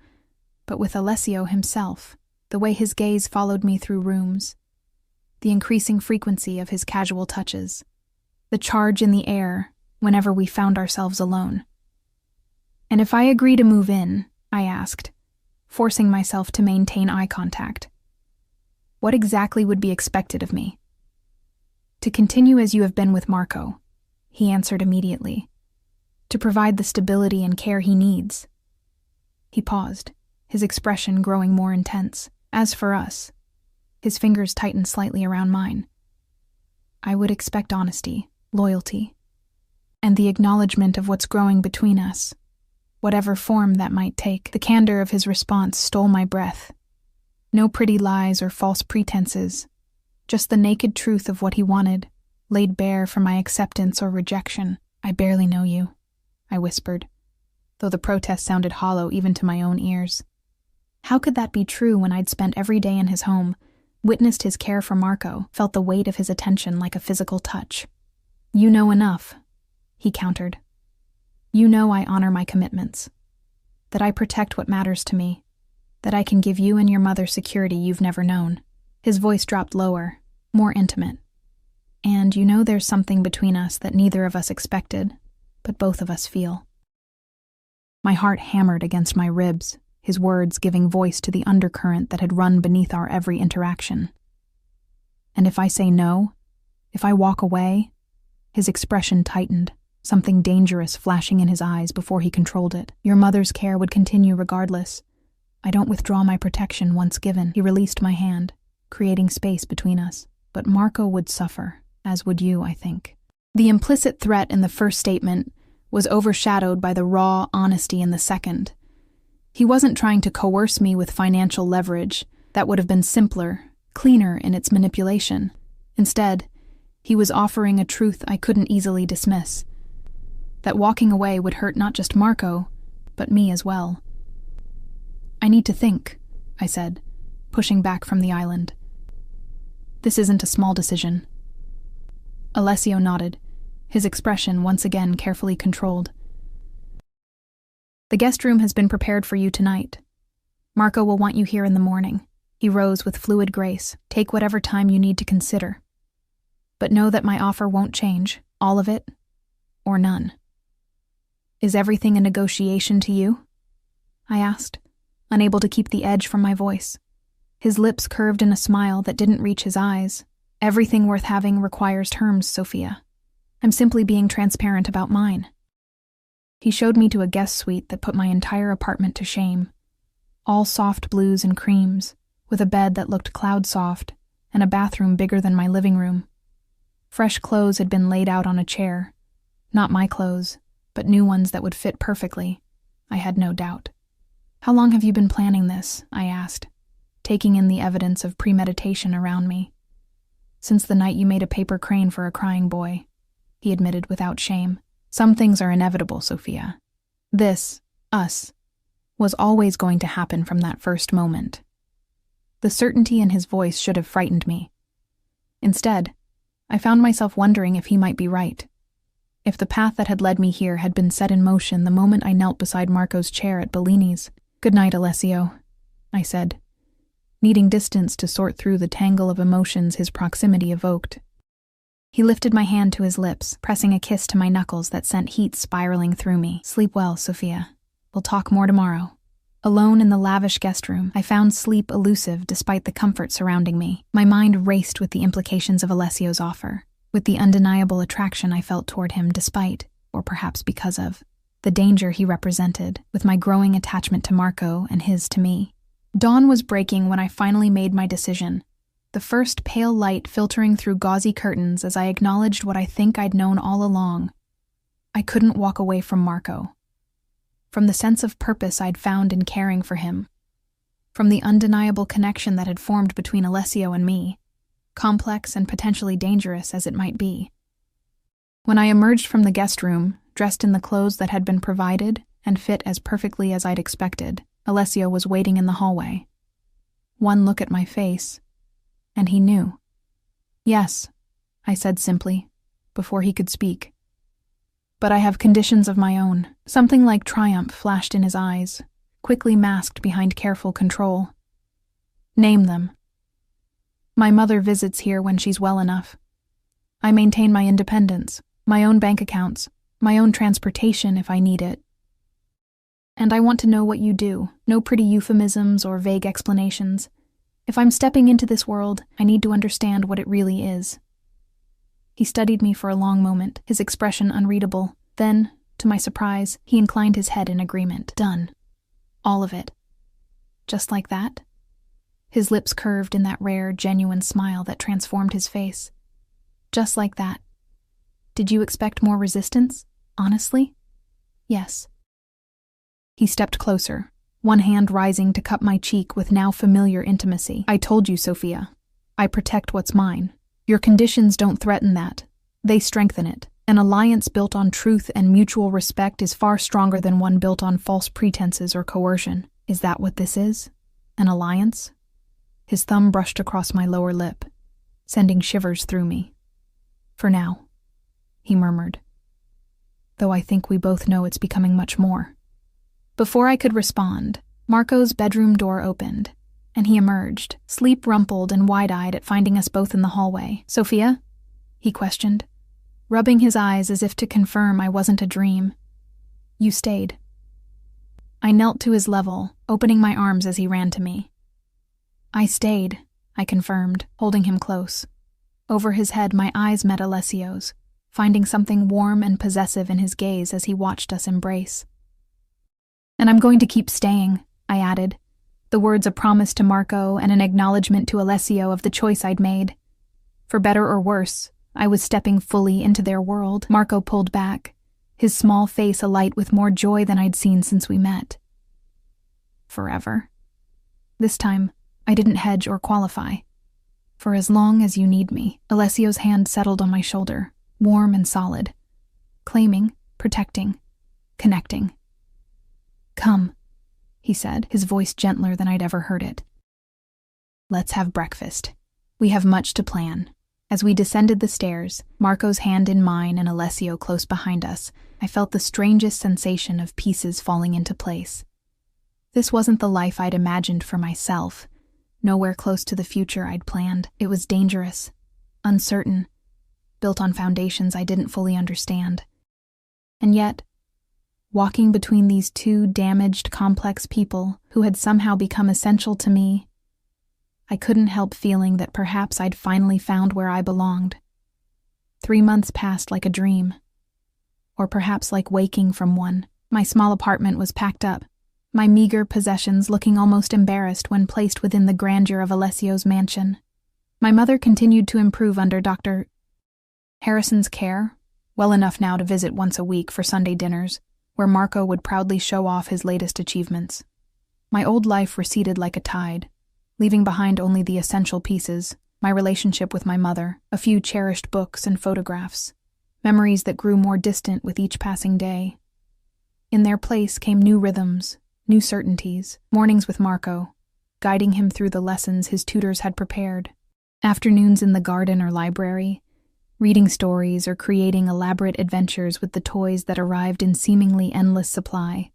but with Alessio himself, the way his gaze followed me through rooms, the increasing frequency of his casual touches, the charge in the air whenever we found ourselves alone. "And if I agree to move in," I asked, forcing myself to maintain eye contact, "what exactly would be expected of me?" "To continue as you have been with Marco," he answered immediately. "To provide the stability and care he needs." He paused, his expression growing more intense. As for us, his fingers tightened slightly around mine. I would expect honesty, loyalty, and the acknowledgement of what's growing between us, whatever form that might take. The candor of his response stole my breath. No pretty lies or false pretenses, just the naked truth of what he wanted, laid bare for my acceptance or rejection. I barely know you, I whispered, though the protest sounded hollow even to my own ears. How could that be true when I'd spent every day in his home, witnessed his care for Marco, felt the weight of his attention like a physical touch? You know enough, he countered. You know I honor my commitments, that I protect what matters to me, that I can give you and your mother security you've never known. His voice dropped lower, more intimate. And you know there's something between us that neither of us expected, but both of us feel. My heart hammered against my ribs, his words giving voice to the undercurrent that had run beneath our every interaction. And if I say no, if I walk away, his expression tightened, something dangerous flashing in his eyes before he controlled it. Your mother's care would continue regardless. I don't withdraw my protection once given. He released my hand, creating space between us. But Marco would suffer, as would you, I think. The implicit threat in the first statement was overshadowed by the raw honesty in the second. He wasn't trying to coerce me with financial leverage. That would have been simpler, cleaner in its manipulation. Instead, he was offering a truth I couldn't easily dismiss. That walking away would hurt not just Marco, but me as well. I need to think, I said, pushing back from the island. This isn't a small decision. Alessio nodded, his expression once again carefully controlled. The guest room has been prepared for you tonight. Marco will want you here in the morning. He rose with fluid grace. Take whatever time you need to consider. But know that my offer won't change, all of it, or none. Is everything a negotiation to you? I asked, unable to keep the edge from my voice. His lips curved in a smile that didn't reach his eyes. Everything worth having requires terms, Sophia. I'm simply being transparent about mine. He showed me to a guest suite that put my entire apartment to shame. All soft blues and creams, with a bed that looked cloud-soft, and a bathroom bigger than my living room. Fresh clothes had been laid out on a chair. Not my clothes, but new ones that would fit perfectly, I had no doubt. How long have you been planning this? I asked, taking in the evidence of premeditation around me. Since the night you made a paper crane for a crying boy, he admitted without shame. Some things are inevitable, Sophia. This, us, was always going to happen from that first moment. The certainty in his voice should have frightened me. Instead, I found myself wondering if he might be right. If the path that had led me here had been set in motion the moment I knelt beside Marco's chair at Bellini's. Good night, Alessio, I said, needing distance to sort through the tangle of emotions his proximity evoked. He lifted my hand to his lips, pressing a kiss to my knuckles that sent heat spiraling through me. Sleep well, Sophia. We'll talk more tomorrow. Alone in the lavish guest room, I found sleep elusive despite the comfort surrounding me. My mind raced with the implications of Alessio's offer, with the undeniable attraction I felt toward him despite, or perhaps because of, the danger he represented, with my growing attachment to Marco and his to me. Dawn was breaking when I finally made my decision, the first pale light filtering through gauzy curtains as I acknowledged what I think I'd known all along. I couldn't walk away from Marco. From the sense of purpose I'd found in caring for him. From the undeniable connection that had formed between Alessio and me, complex and potentially dangerous as it might be. When I emerged from the guest room, dressed in the clothes that had been provided and fit as perfectly as I'd expected, Alessio was waiting in the hallway. One look at my face, and he knew. Yes, I said simply, before he could speak. But I have conditions of my own. Something like triumph flashed in his eyes, quickly masked behind careful control. Name them. My mother visits here when she's well enough. I maintain my independence, my own bank accounts, my own transportation if I need it. And I want to know what you do, no pretty euphemisms or vague explanations. If I'm stepping into this world, I need to understand what it really is. He studied me for a long moment, his expression unreadable. Then, to my surprise, he inclined his head in agreement. Done. All of it. Just like that? His lips curved in that rare, genuine smile that transformed his face. Just like that. Did you expect more resistance? Honestly? Yes. He stepped closer, one hand rising to cup my cheek with now familiar intimacy. I told you, Sophia. I protect what's mine. Your conditions don't threaten that. They strengthen it. An alliance built on truth and mutual respect is far stronger than one built on false pretenses or coercion. Is that what this is? An alliance? His thumb brushed across my lower lip, sending shivers through me. For now, he murmured. Though I think we both know it's becoming much more. Before I could respond, Marco's bedroom door opened, and he emerged, sleep-rumpled and wide-eyed at finding us both in the hallway. Sophia? He questioned, rubbing his eyes as if to confirm I wasn't a dream. You stayed. I knelt to his level, opening my arms as he ran to me. I stayed, I confirmed, holding him close. Over his head, my eyes met Alessio's, finding something warm and possessive in his gaze as he watched us embrace. And I'm going to keep staying, I added, the words a promise to Marco and an acknowledgement to Alessio of the choice I'd made. For better or worse, I was stepping fully into their world. Marco pulled back, his small face alight with more joy than I'd seen since we met. Forever. This time, I didn't hedge or qualify. For as long as you need me. Alessio's hand settled on my shoulder, warm and solid. Claiming, protecting, connecting. Come, he said, his voice gentler than I'd ever heard it. Let's have breakfast. We have much to plan. As we descended the stairs, Marco's hand in mine and Alessio close behind us, I felt the strangest sensation of pieces falling into place. This wasn't the life I'd imagined for myself, nowhere close to the future I'd planned. It was dangerous, uncertain, built on foundations I didn't fully understand. And yet, walking between these two damaged, complex people who had somehow become essential to me, I couldn't help feeling that perhaps I'd finally found where I belonged. 3 months passed like a dream, or perhaps like waking from one. My small apartment was packed up, my meager possessions looking almost embarrassed when placed within the grandeur of Alessio's mansion. My mother continued to improve under Dr. Harrison's care, well enough now to visit once a week for Sunday dinners, where Marco would proudly show off his latest achievements. My old life receded like a tide, leaving behind only the essential pieces, my relationship with my mother, a few cherished books and photographs, memories that grew more distant with each passing day. In their place came new rhythms, new certainties, mornings with Marco, guiding him through the lessons his tutors had prepared, afternoons in the garden or library, reading stories or creating elaborate adventures with the toys that arrived in seemingly endless supply.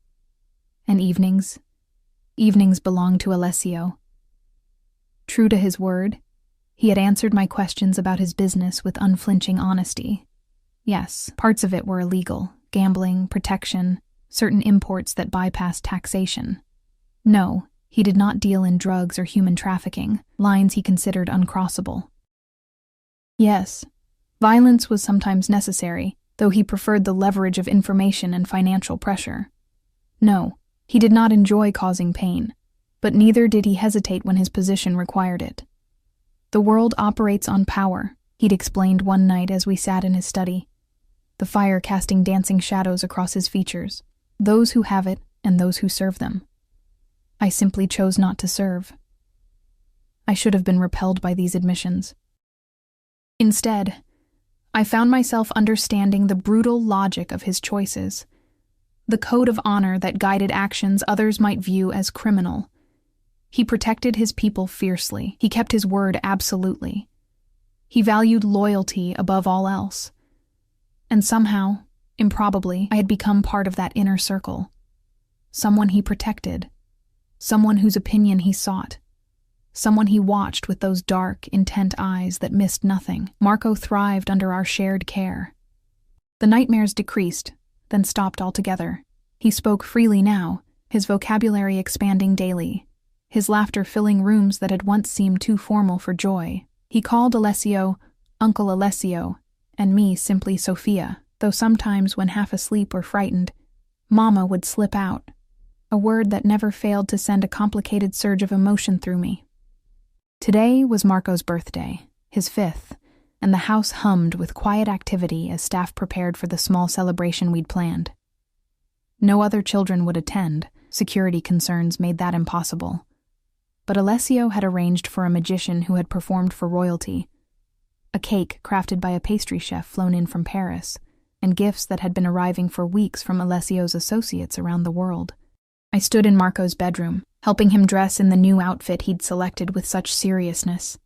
And evenings belonged to Alessio. True to his word, he had answered my questions about his business with unflinching honesty. Yes, parts of it were illegal, gambling, protection, certain imports that bypassed taxation. No, he did not deal in drugs or human trafficking, lines he considered uncrossable. Yes, violence was sometimes necessary, though he preferred the leverage of information and financial pressure. No, he did not enjoy causing pain, but neither did he hesitate when his position required it. The world operates on power, he'd explained one night as we sat in his study, the fire casting dancing shadows across his features, those who have it and those who serve them. I simply chose not to serve. I should have been repelled by these admissions. Instead, I found myself understanding the brutal logic of his choices, the code of honor that guided actions others might view as criminal. He protected his people fiercely. He kept his word absolutely. He valued loyalty above all else. And somehow, improbably, I had become part of that inner circle. Someone he protected. Someone whose opinion he sought. Someone he watched with those dark, intent eyes that missed nothing. Marco thrived under our shared care. The nightmares decreased, then stopped altogether. He spoke freely now, his vocabulary expanding daily, his laughter filling rooms that had once seemed too formal for joy. He called Alessio Uncle Alessio, and me simply Sophia, though sometimes when half asleep or frightened, Mama would slip out. a word that never failed to send a complicated surge of emotion through me. Today was Marco's birthday, his 5th, and the house hummed with quiet activity as staff prepared for the small celebration we'd planned. No other children would attend, security concerns made that impossible. But Alessio had arranged for a magician who had performed for royalty, a cake crafted by a pastry chef flown in from Paris, and gifts that had been arriving for weeks from Alessio's associates around the world. I stood in Marco's bedroom, helping him dress in the new outfit he'd selected with such seriousness.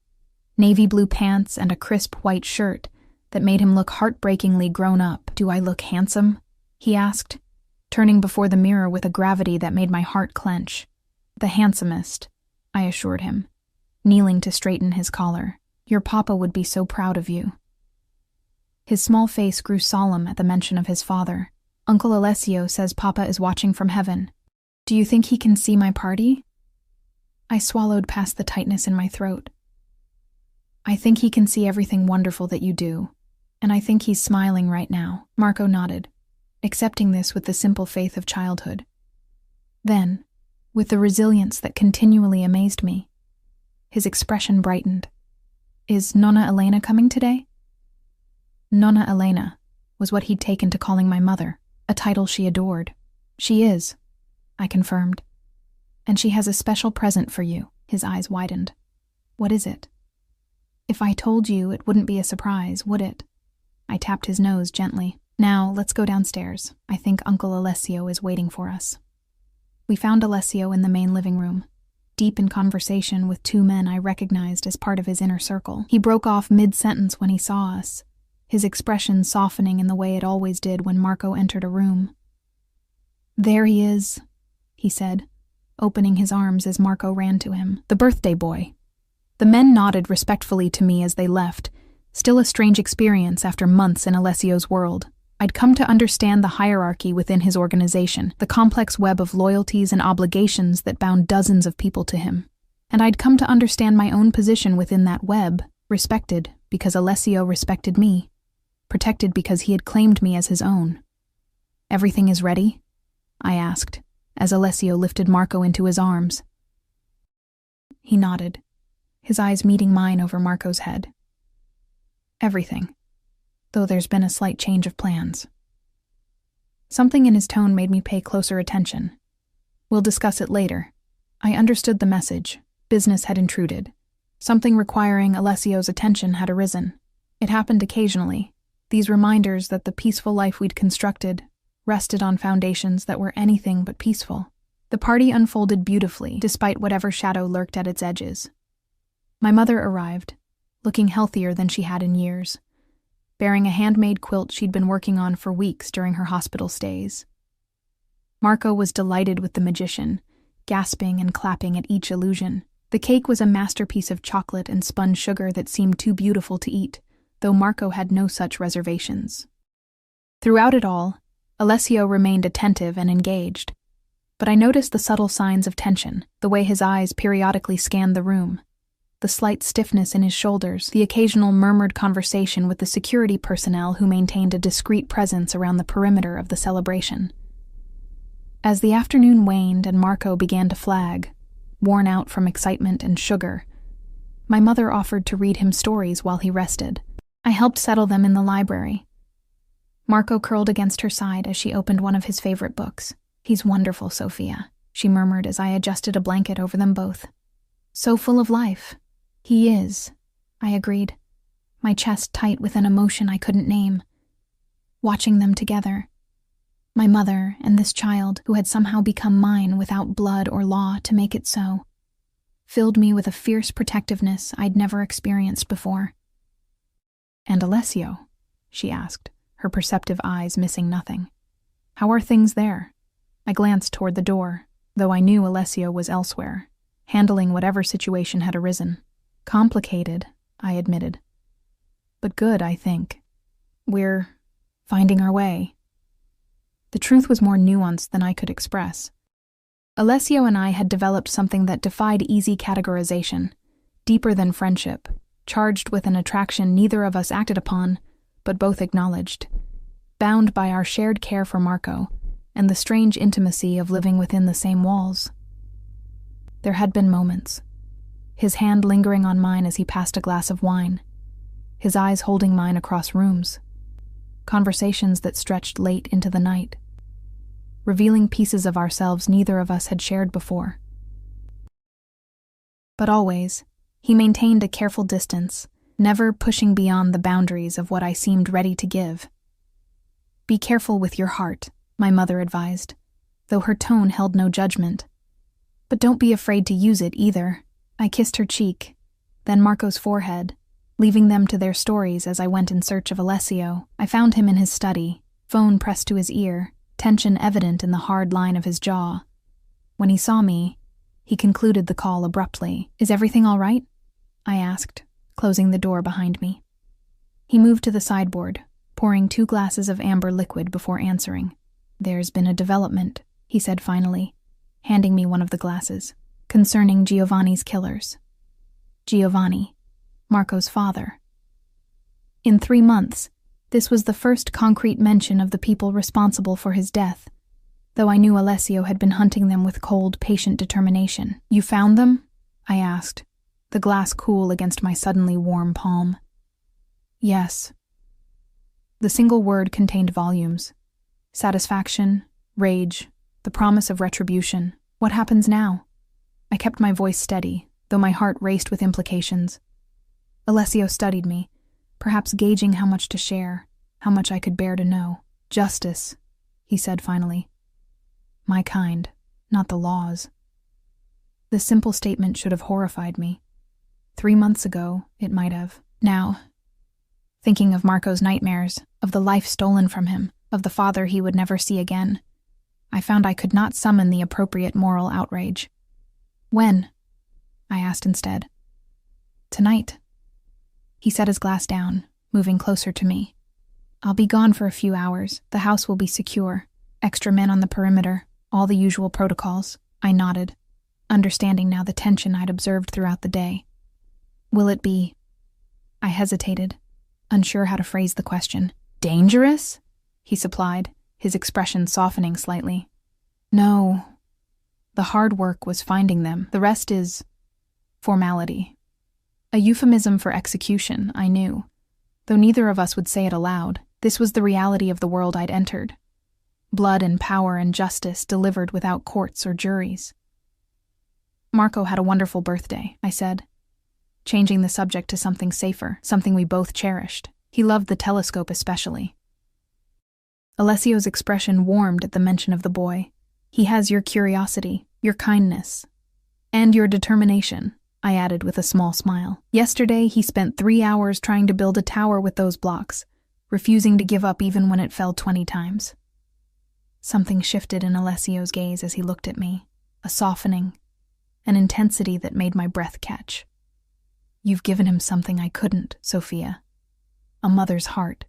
Navy blue pants and a crisp white shirt that made him look heartbreakingly grown up. "Do I look handsome?" he asked, turning before the mirror with a gravity that made my heart clench. "The handsomest," I assured him, kneeling to straighten his collar. "Your papa would be so proud of you." His small face grew solemn at the mention of his father. "Uncle Alessio says Papa is watching from heaven. Do you think he can see my party?" I swallowed past the tightness in my throat. "I think he can see everything wonderful that you do, and I think he's smiling right now." Marco nodded, accepting this with the simple faith of childhood. Then, with the resilience that continually amazed me, his expression brightened. "Is Nonna Elena coming today?" Nonna Elena was what he'd taken to calling my mother, a title she adored. "She is," I confirmed. "And she has a special present for you." His eyes widened. "What is it?" "If I told you, it wouldn't be a surprise, would it?" I tapped his nose gently. "Now, let's go downstairs. I think Uncle Alessio is waiting for us." We found Alessio in the main living room, deep in conversation with 2 men I recognized as part of his inner circle. He broke off mid-sentence when he saw us, his expression softening in the way it always did when Marco entered a room. "There he is," he said, opening his arms as Marco ran to him. "The birthday boy." The men nodded respectfully to me as they left, still a strange experience after months in Alessio's world. I'd come to understand the hierarchy within his organization, the complex web of loyalties and obligations that bound dozens of people to him. And I'd come to understand my own position within that web, respected because Alessio respected me, protected because he had claimed me as his own. "Everything is ready?" I asked, as Alessio lifted Marco into his arms. He nodded, his eyes meeting mine over Marco's head. "Everything, though there's been a slight change of plans." Something in his tone made me pay closer attention. "We'll discuss it later." I understood the message. Business had intruded. Something requiring Alessio's attention had arisen. It happened occasionally, these reminders that the peaceful life we'd constructed rested on foundations that were anything but peaceful. The party unfolded beautifully, despite whatever shadow lurked at its edges. My mother arrived, looking healthier than she had in years, bearing a handmade quilt she'd been working on for weeks during her hospital stays. Marco was delighted with the magician, gasping and clapping at each illusion. The cake was a masterpiece of chocolate and spun sugar that seemed too beautiful to eat, though Marco had no such reservations. Throughout it all, Alessio remained attentive and engaged, but I noticed the subtle signs of tension, the way his eyes periodically scanned the room, the slight stiffness in his shoulders, the occasional murmured conversation with the security personnel who maintained a discreet presence around the perimeter of the celebration. As the afternoon waned and Marco began to flag, worn out from excitement and sugar, my mother offered to read him stories while he rested. I helped settle them in the library. Marco curled against her side as she opened one of his favorite books. "He's wonderful, Sophia," she murmured as I adjusted a blanket over them both. "So full of life." "He is," I agreed, my chest tight with an emotion I couldn't name. Watching them together, my mother and this child who had somehow become mine without blood or law to make it so, filled me with a fierce protectiveness I'd never experienced before. "And Alessio?" she asked, her perceptive eyes missing nothing. "How are things there?" I glanced toward the door, though I knew Alessio was elsewhere, handling whatever situation had arisen. "Complicated," I admitted. "But good, I think. We're finding our way." The truth was more nuanced than I could express. Alessio and I had developed something that defied easy categorization, deeper than friendship, charged with an attraction neither of us acted upon, but both acknowledged. Bound by our shared care for Marco, and the strange intimacy of living within the same walls. There had been moments, his hand lingering on mine as he passed a glass of wine, his eyes holding mine across rooms, conversations that stretched late into the night, revealing pieces of ourselves neither of us had shared before. But always, he maintained a careful distance, never pushing beyond the boundaries of what I seemed ready to give. "Be careful with your heart," my mother advised, though her tone held no judgment. "But don't be afraid to use it either." I kissed her cheek, then Marco's forehead, leaving them to their stories as I went in search of Alessio. I found him in his study, phone pressed to his ear, tension evident in the hard line of his jaw. When he saw me, he concluded the call abruptly. "Is everything all right?" I asked, closing the door behind me. He moved to the sideboard, pouring 2 glasses of amber liquid before answering. "There's been a development," he said finally, handing me one of the glasses, "concerning Giovanni's killers." Giovanni, Marco's father. In 3 months, this was the first concrete mention of the people responsible for his death, though I knew Alessio had been hunting them with cold, patient determination. "You found them?" I asked, the glass cool against my suddenly warm palm. "Yes." The single word contained volumes. Satisfaction, rage, the promise of retribution. "What happens now?" I kept my voice steady, though my heart raced with implications. Alessio studied me, perhaps gauging how much to share, how much I could bear to know. "Justice," he said finally. "My kind, not the law's." This simple statement should have horrified me. 3 months ago, it might have. Now, thinking of Marco's nightmares, of the life stolen from him, of the father he would never see again, I found I could not summon the appropriate moral outrage. "When?" I asked instead. "Tonight." He set his glass down, moving closer to me. "I'll be gone for a few hours. The house will be secure. Extra men on the perimeter, all the usual protocols." I nodded, understanding now the tension I'd observed throughout the day. "Will it be—" I hesitated, unsure how to phrase the question. "Dangerous?" he supplied, his expression softening slightly. "No. The hard work was finding them. The rest is formality." A euphemism for execution, I knew. Though neither of us would say it aloud, this was the reality of the world I'd entered. Blood and power and justice delivered without courts or juries. "Marco had a wonderful birthday," I said, changing the subject to something safer, something we both cherished. "He loved the telescope especially." Alessio's expression warmed at the mention of the boy. "He has your curiosity, your kindness, and your determination," I added with a small smile. "Yesterday he spent 3 hours trying to build a tower with those blocks, refusing to give up even when it fell 20 times. Something shifted in Alessio's gaze as he looked at me, a softening, an intensity that made my breath catch. "You've given him something I couldn't, Sophia. A mother's heart."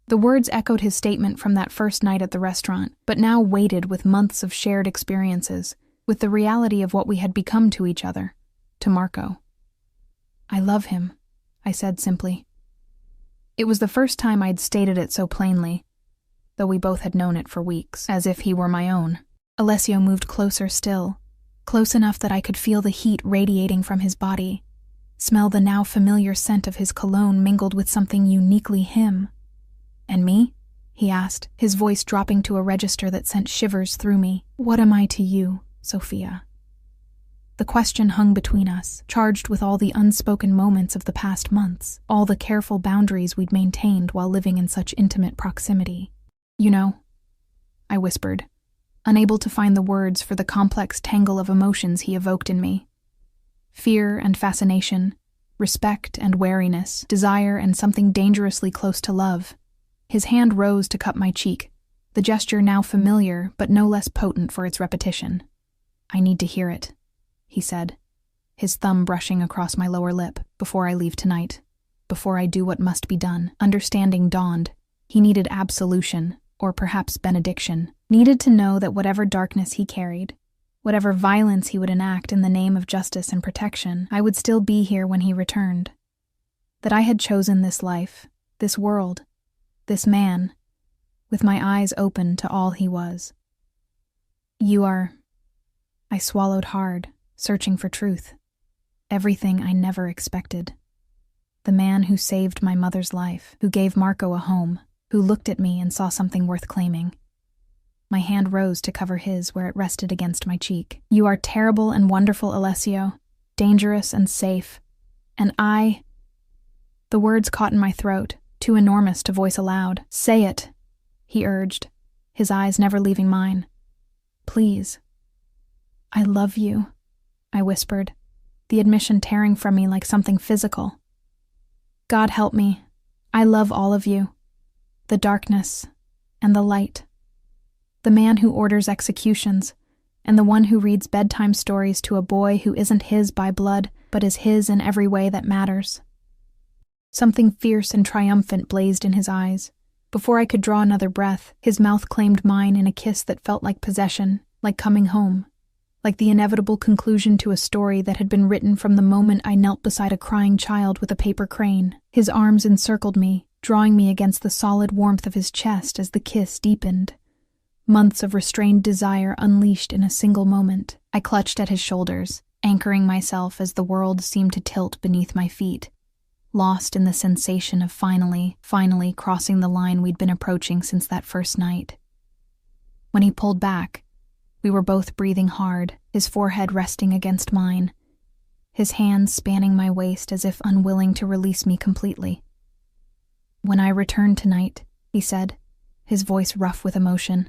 The words echoed his statement from that first night at the restaurant, but now weighted with months of shared experiences, with the reality of what we had become to each other, to Marco. "I love him," I said simply. It was the first time I'd stated it so plainly, though we both had known it for weeks, as if he were my own. Alessio moved closer still, close enough that I could feel the heat radiating from his body, smell the now familiar scent of his cologne mingled with something uniquely him. "And me?" he asked, his voice dropping to a register that sent shivers through me. "What am I to you, Sophia?" The question hung between us, charged with all the unspoken moments of the past months, all the careful boundaries we'd maintained while living in such intimate proximity. "You know," I whispered, unable to find the words for the complex tangle of emotions he evoked in me. Fear and fascination, respect and wariness, desire and something dangerously close to love. His hand rose to cup my cheek, the gesture now familiar but no less potent for its repetition. "I need to hear it," he said, his thumb brushing across my lower lip. "Before I leave tonight, before I do what must be done." Understanding dawned. He needed absolution, or perhaps benediction, needed to know that whatever darkness he carried, whatever violence he would enact in the name of justice and protection, I would still be here when he returned. That I had chosen this life, this world, this man, with my eyes open to all he was. You are... I swallowed hard, searching for truth. Everything I never expected. The man who saved my mother's life, who gave Marco a home, who looked at me and saw something worth claiming. My hand rose to cover his where it rested against my cheek. You are terrible and wonderful, Alessio, dangerous and safe. And I... The words caught in my throat, too enormous to voice aloud. Say it, he urged, his eyes never leaving mine. Please. I love you, I whispered, the admission tearing from me like something physical. God help me, I love all of you. The darkness and the light. The man who orders executions, and the one who reads bedtime stories to a boy who isn't his by blood, but is his in every way that matters. Something fierce and triumphant blazed in his eyes. Before I could draw another breath, his mouth claimed mine in a kiss that felt like possession, like coming home, like the inevitable conclusion to a story that had been written from the moment I knelt beside a crying child with a paper crane. His arms encircled me, drawing me against the solid warmth of his chest as the kiss deepened. Months of restrained desire unleashed in a single moment. I clutched at his shoulders, anchoring myself as the world seemed to tilt beneath my feet, lost in the sensation of finally crossing the line we'd been approaching since that first night. When he pulled back, we were both breathing hard, his forehead resting against mine, his hands spanning my waist as if unwilling to release me completely. When I return tonight, he said, his voice rough with emotion,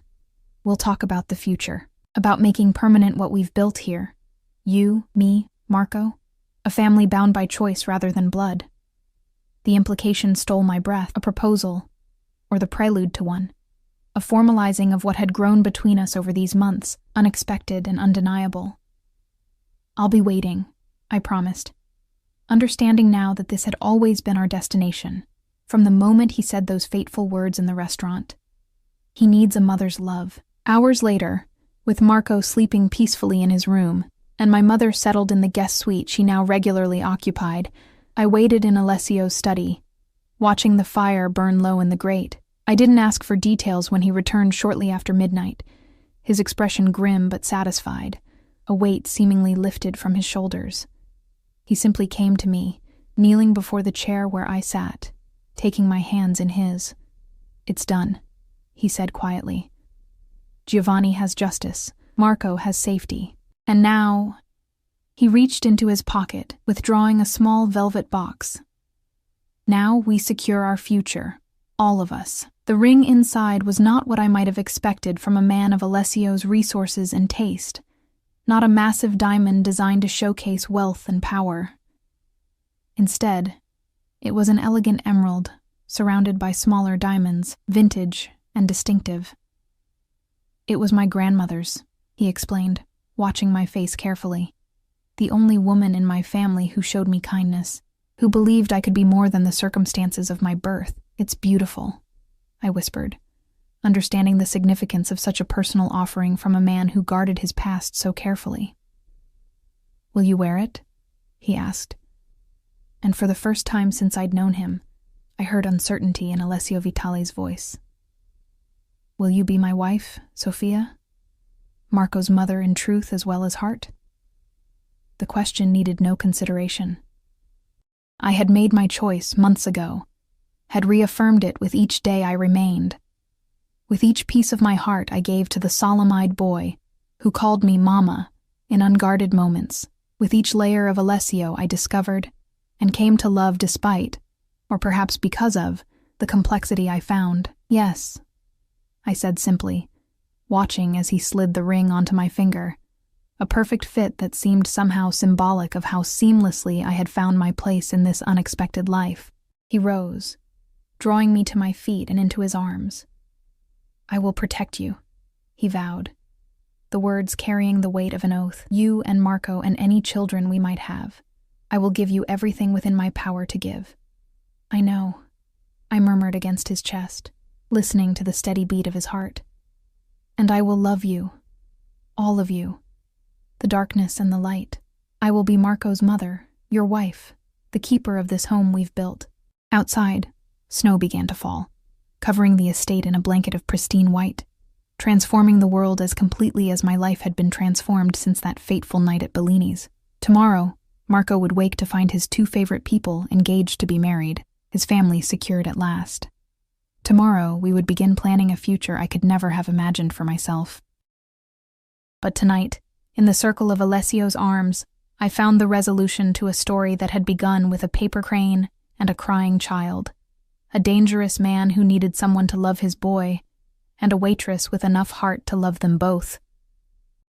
we'll talk about the future, about making permanent what we've built here. You, me, Marco, a family bound by choice rather than blood. The implication stole my breath, a proposal, or the prelude to one, a formalizing of what had grown between us over these months, unexpected and undeniable. I'll be waiting, I promised, understanding now that this had always been our destination, from the moment he said those fateful words in the restaurant. He needs a mother's love. Hours later, with Marco sleeping peacefully in his room, and my mother settled in the guest suite she now regularly occupied, I waited in Alessio's study, watching the fire burn low in the grate. I didn't ask for details when he returned shortly after midnight, his expression grim but satisfied, a weight seemingly lifted from his shoulders. He simply came to me, kneeling before the chair where I sat, taking my hands in his. It's done, he said quietly. Giovanni has justice, Marco has safety, and now... He reached into his pocket, withdrawing a small velvet box. Now we secure our future, all of us. The ring inside was not what I might have expected from a man of Alessio's resources and taste, not a massive diamond designed to showcase wealth and power. Instead, it was an elegant emerald, surrounded by smaller diamonds, vintage and distinctive. It was my grandmother's, he explained, watching my face carefully. The only woman in my family who showed me kindness, who believed I could be more than the circumstances of my birth. It's beautiful, I whispered, understanding the significance of such a personal offering from a man who guarded his past so carefully. Will you wear it? He asked. And for the first time since I'd known him, I heard uncertainty in Alessio Vitali's voice. Will you be my wife, Sophia? Marco's mother in truth as well as heart? The question needed no consideration. I had made my choice months ago, had reaffirmed it with each day I remained. With each piece of my heart I gave to the solemn-eyed boy who called me Mama in unguarded moments. With each layer of Alessio I discovered and came to love despite, or perhaps because of, the complexity I found. Yes, I said simply, watching as he slid the ring onto my finger, a perfect fit that seemed somehow symbolic of how seamlessly I had found my place in this unexpected life. He rose, drawing me to my feet and into his arms. I will protect you, he vowed, the words carrying the weight of an oath. You and Marco and any children we might have. I will give you everything within my power to give. I know, I murmured against his chest, listening to the steady beat of his heart. And I will love you, all of you, the darkness and the light. I will be Marco's mother, your wife, the keeper of this home we've built. Outside, snow began to fall, covering the estate in a blanket of pristine white. transforming the world as completely as my life had been transformed since that fateful night at Bellini's. Tomorrow, Marco would wake to find his two favorite people engaged to be married, his family secured at last. Tomorrow, we would begin planning a future I could never have imagined for myself. But tonight, in the circle of Alessio's arms, I found the resolution to a story that had begun with a paper crane and a crying child, a dangerous man who needed someone to love his boy, and a waitress with enough heart to love them both.